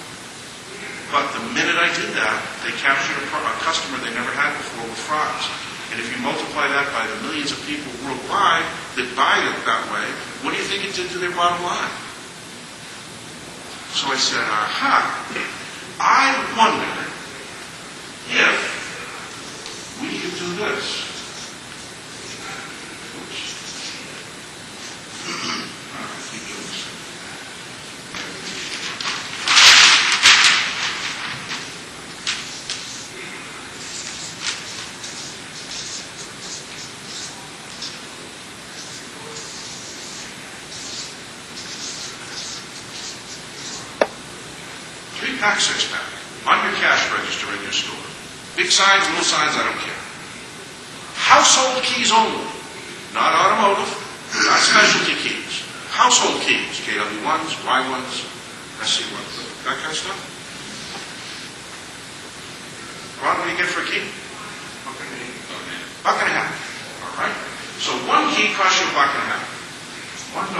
But the minute I did that, they captured a customer they never had before with fries. And if you multiply that by the millions of people worldwide that buy it that way, what do you think it did to their bottom line? So I said, aha, I wonder if we could do this. Pack, six-pack, on your cash register in your store. Big signs, little signs, I don't care. Household keys only. Not automotive, not specialty keys. Household keys, KW1s, Y1s, SC1s, that kind of stuff. Ron, what do you get for a key? $1.50. All right. So one key costs you $1.50. $1.50.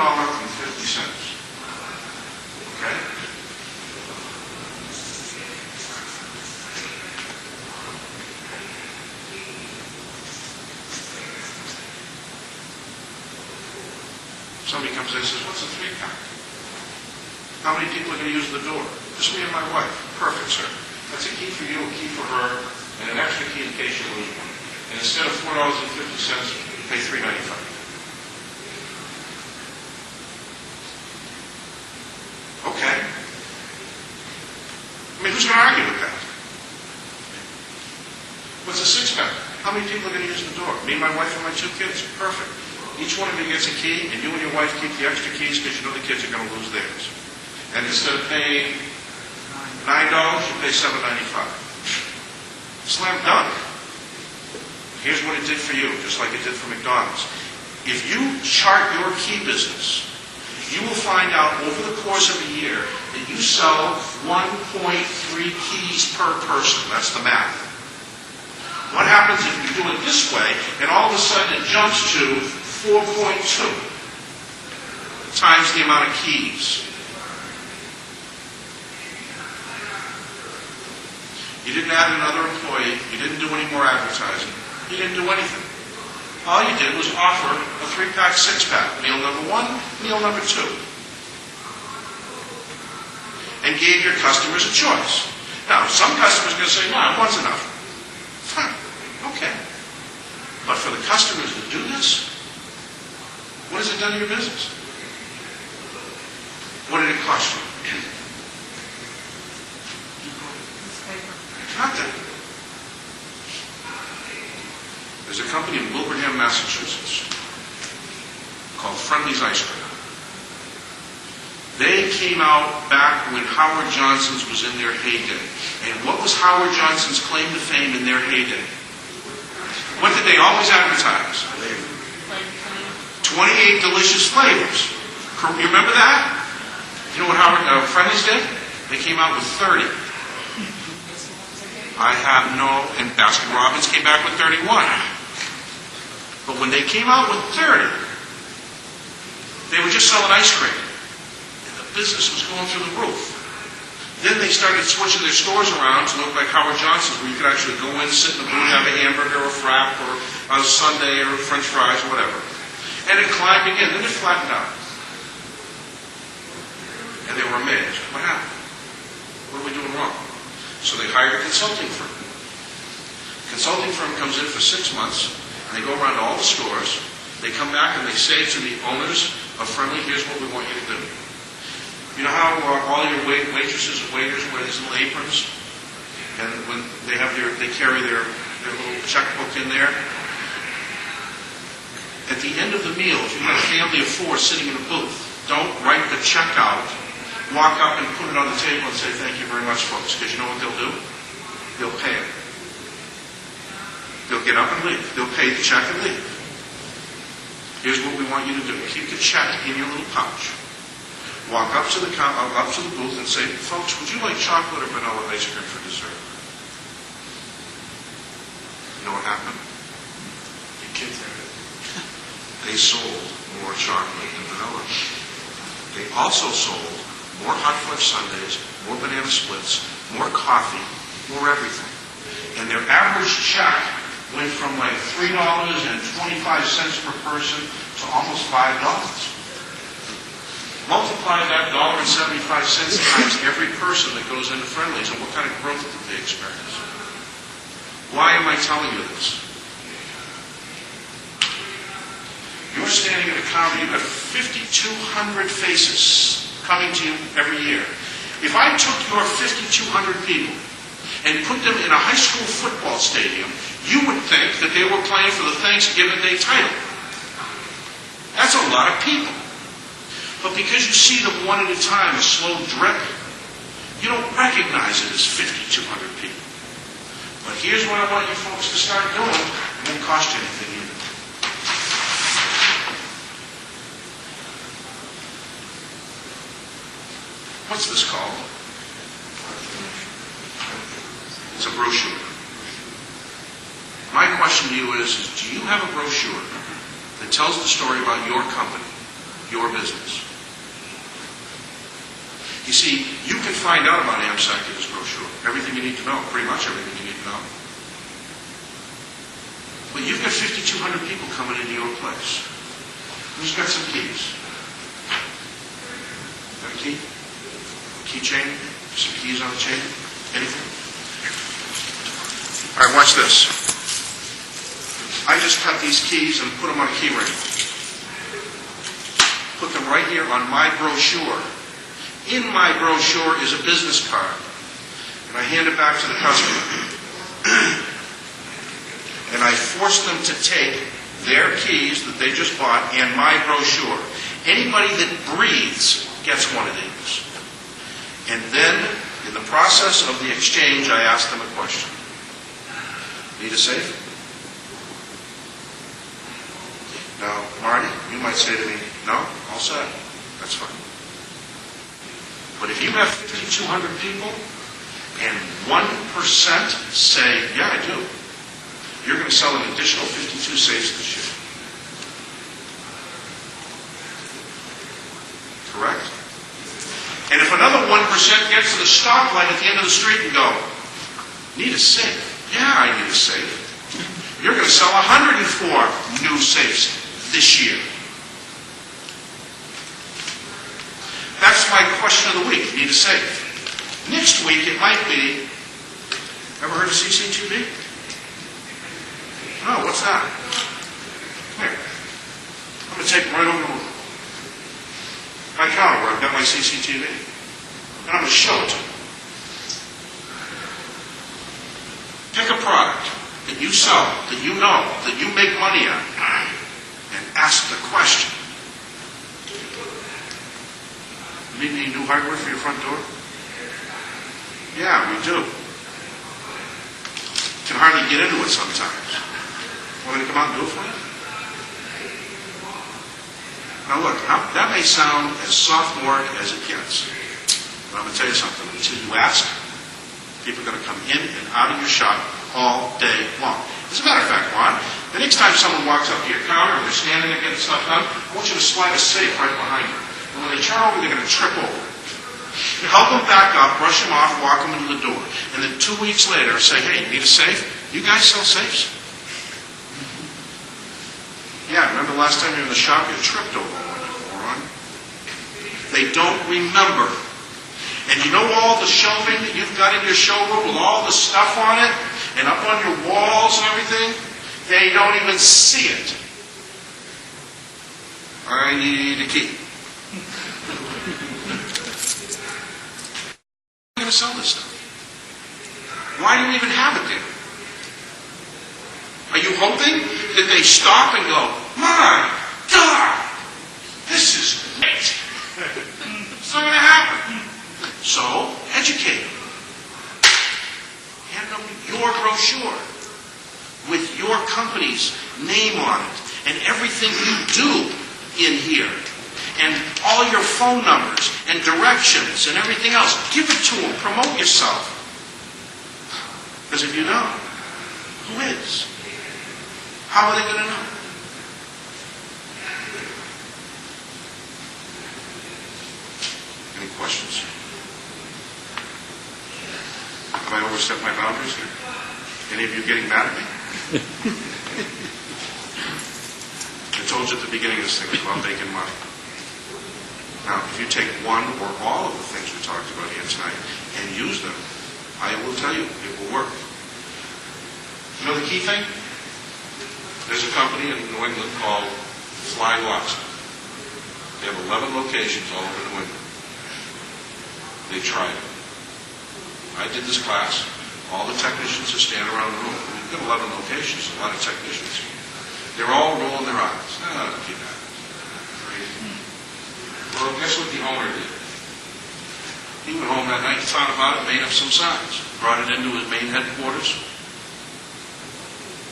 Okay? Somebody comes in and says, what's a 3-pack? How many people are going to use the door? Just me and my wife. Perfect, sir. That's a key for you, a key for her, and an extra key in case you lose one. And instead of $4.50, pay $3.95. Okay. I mean, who's going to argue with that? What's a 6-pack? How many people are going to use the door? Me, my wife, and my 2 kids? Perfect. Each one of you gets a key, and you and your wife keep the extra keys because you know the kids are going to lose theirs. And instead of paying $9, you pay $7.95. Slam dunk. Here's what it did for you, just like it did for McDonald's. If you chart your key business, you will find out over the course of a year that you sell 1.3 keys per person. That's the math. What happens if you do it this way, and all of a sudden it jumps to 4.2 times the amount of keys? You didn't add another employee. You didn't do any more advertising. You didn't do anything. All you did was offer a 3-pack, 6-pack, meal number 1, meal number 2, and gave your customers a choice. Now, some customers are going to say, no, one's enough. Fine. Okay. But for the customers that do this, what has it done to your business? What did it cost you? Nothing. There's a company in Wilbraham, Massachusetts called Friendly's Ice Cream. They came out back when Howard Johnson's was in their heyday. And what was Howard Johnson's claim to fame in their heyday? What did they always advertise? 28 delicious flavors. You remember that? You know what Howard Friendly's did? They came out with 30. I have no, and Baskin Robbins came back with 31. But when they came out with 30, they were just selling ice cream. And the business was going through the roof. Then they started switching their stores around to look like Howard Johnson's, where you could actually go in, sit in the booth, have a hamburger or a frap or a sundae or French fries or whatever. And it climbed again. Then it flattened out. And they were amazed. What happened? What are we doing wrong? So they hired a consulting firm. Consulting firm comes in for 6 months, and they go around to all the stores. They come back and they say to the owners of Friendly, here's what we want you to do. You know how all your waitresses and waiters wear these little aprons? And when they have they carry their little checkbook in there? At the end of the meal, if you've got a family of 4 sitting in a booth, don't write the check out, walk up and put it on the table and say, thank you very much, folks, because you know what they'll do? They'll pay it. They'll get up and leave. They'll pay the check and leave. Here's what we want you to do. Keep the check in your little pouch. Walk up to the booth and say, folks, would you like chocolate or vanilla ice cream for dessert? You know what happened? The kids are They sold more chocolate and vanilla. They also sold more hot fudge sundaes, more banana splits, more coffee, more everything. And their average check went from like $3.25 per person to almost $5. Multiply that $1.75 times every person that goes into Friendly's, and what kind of growth did they experience? Why am I telling you this? You're standing at a counter, you've got 5,200 faces coming to you every year. If I took your 5,200 people and put them in a high school football stadium, you would think that they were playing for the Thanksgiving Day title. That's a lot of people. But because you see them one at a time, a slow drip, you don't recognize it as 5,200 people. But here's what I want you folks to start doing. It won't cost you anything either. What's this called? It's a brochure. My question to you is do you have a brochure that tells the story about your company, your business? You see, you can find out about AMSAC in this brochure. Everything you need to know, pretty much everything you need to know. But you've got 5,200 people coming into your place. Who's got some keys? Got a key? Keychain? Some keys on the chain? Anything? All right, watch this. I just cut these keys and put them on a key ring. Put them right here on my brochure. In my brochure is a business card. And I hand it back to the customer. And I force them to take their keys that they just bought and my brochure. Anybody that breathes gets one of these. And then, in the process of the exchange, I ask them a question. Need a safe? Now, Marty, you might say to me, no, all set. That's fine. But if you have 5,200 people and 1% say, yeah, I do, you're going to sell an additional 52 safes this year. Correct? And if another 1% gets to the stoplight at the end of the street and go, need a safe? Yeah, I need a safe. You're going to sell 104 new safes this year. That's my question of the week. Need a safe. Next week it might be, ever heard of CCTV? No, what's that? Come here. I'm going to take them right over to my counter where I've got my CCTV. And I'm going to show it to you. Pick a product that you sell, that you know, that you make money on, and ask the question. You need any new hardware for your front door? Yeah, we do. Can hardly get into it sometimes. Want me to come out and do it for you? Now look, that may sound as sophomoric as it gets. But I'm going to tell you something. Until you ask, People are going to come in and out of your shop all day long. As a matter of fact, Juan, the next time someone walks up to your counter and they're standing there getting stuff done, I want you to slide a safe right behind you. And when they turn over, they're going to trip over. You help them back up, brush them off, walk them into the door. And then 2 weeks later, say, hey, you need a safe? You guys sell safes? Yeah, remember the last time you were in the shop, you tripped over one, you moron. They don't remember. And you know all the shelving that you've got in your showroom with all the stuff on it and up on your walls and everything? They don't even see it. I need a key. Why are you going to sell this stuff? Why do you even have it there? Are you hoping that they stop and go, my God, this is great? It's not going to happen. So, educate them. Hand them your brochure with your company's name on it and everything you do in here and all your phone numbers and directions and everything else. Give it to them. Promote yourself. Because if you don't, who is? How are they going to know? Any questions? Have I overstepped my boundaries here? Any of you getting mad at me? I told you at the beginning of this thing about making money. Now, if you take one or all of the things we talked about here tonight and use them, I will tell you, it will work. You know the key thing? There's a company in New England called Flying Locksmith. They have 11 locations all over New England. They tried it. I did this class. All the technicians that stand around the room. We've got 11 locations, a lot of technicians. They're all rolling their eyes. No, don't keep that. Well, guess what the owner did? He went home that night, thought about it, made up some signs, brought it into his main headquarters,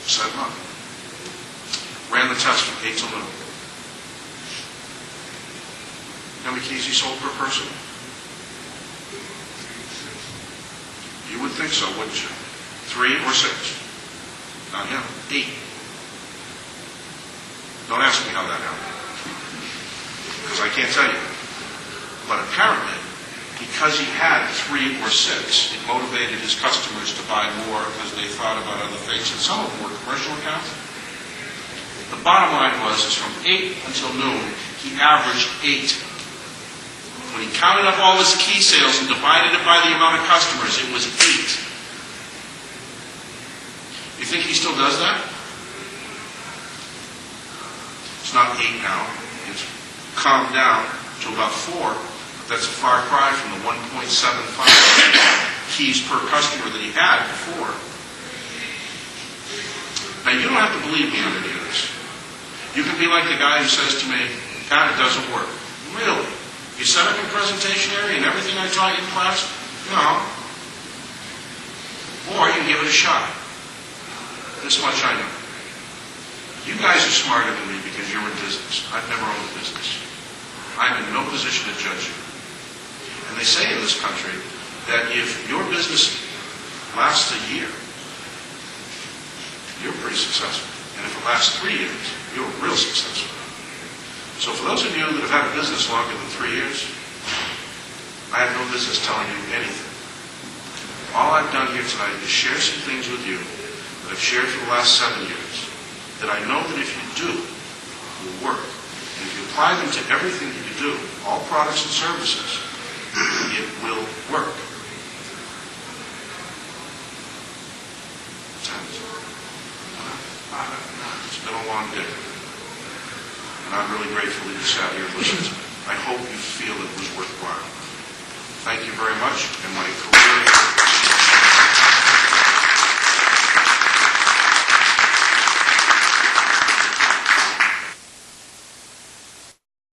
set them up. Ran the test from 8 to noon. You know how many keys he sold per person? You would think so, wouldn't you? 3 or 6. Not him. 8. Don't ask me how that happened. Because I can't tell you. But apparently, because he had 3 or 6, it motivated his customers to buy more because they thought about other things. And some of them were commercial accounts. The bottom line was, is from 8 until noon, he averaged 8. When he counted up all his key sales and divided it by the amount of customers, it was 8. You think he still does that? It's not 8 now. It's calmed down to about 4. But that's a far cry from the 1.75 keys per customer that he had before. Now, you don't have to believe me on any of this. You can be like the guy who says to me, God, it doesn't work. Really? You set up a presentation area and everything I taught you in class? No. Or you can give it a shot. This much I know. You guys are smarter than me because you're in business. I've never owned a business. I'm in no position to judge you. And they say in this country that if your business lasts a year, you're pretty successful. And if it lasts 3 years, you're real successful. So for those of you that have had a business longer than 3 years, I have no business telling you anything. All I've done here tonight is share some things with you that I've shared for the last 7 years that I know that if you do, will work. And if you apply them to everything that you do, all products and services, it will work. It's been a long day. And I'm really grateful that you sat here and listened to me. I hope you feel it was worthwhile. Thank you very much, and my career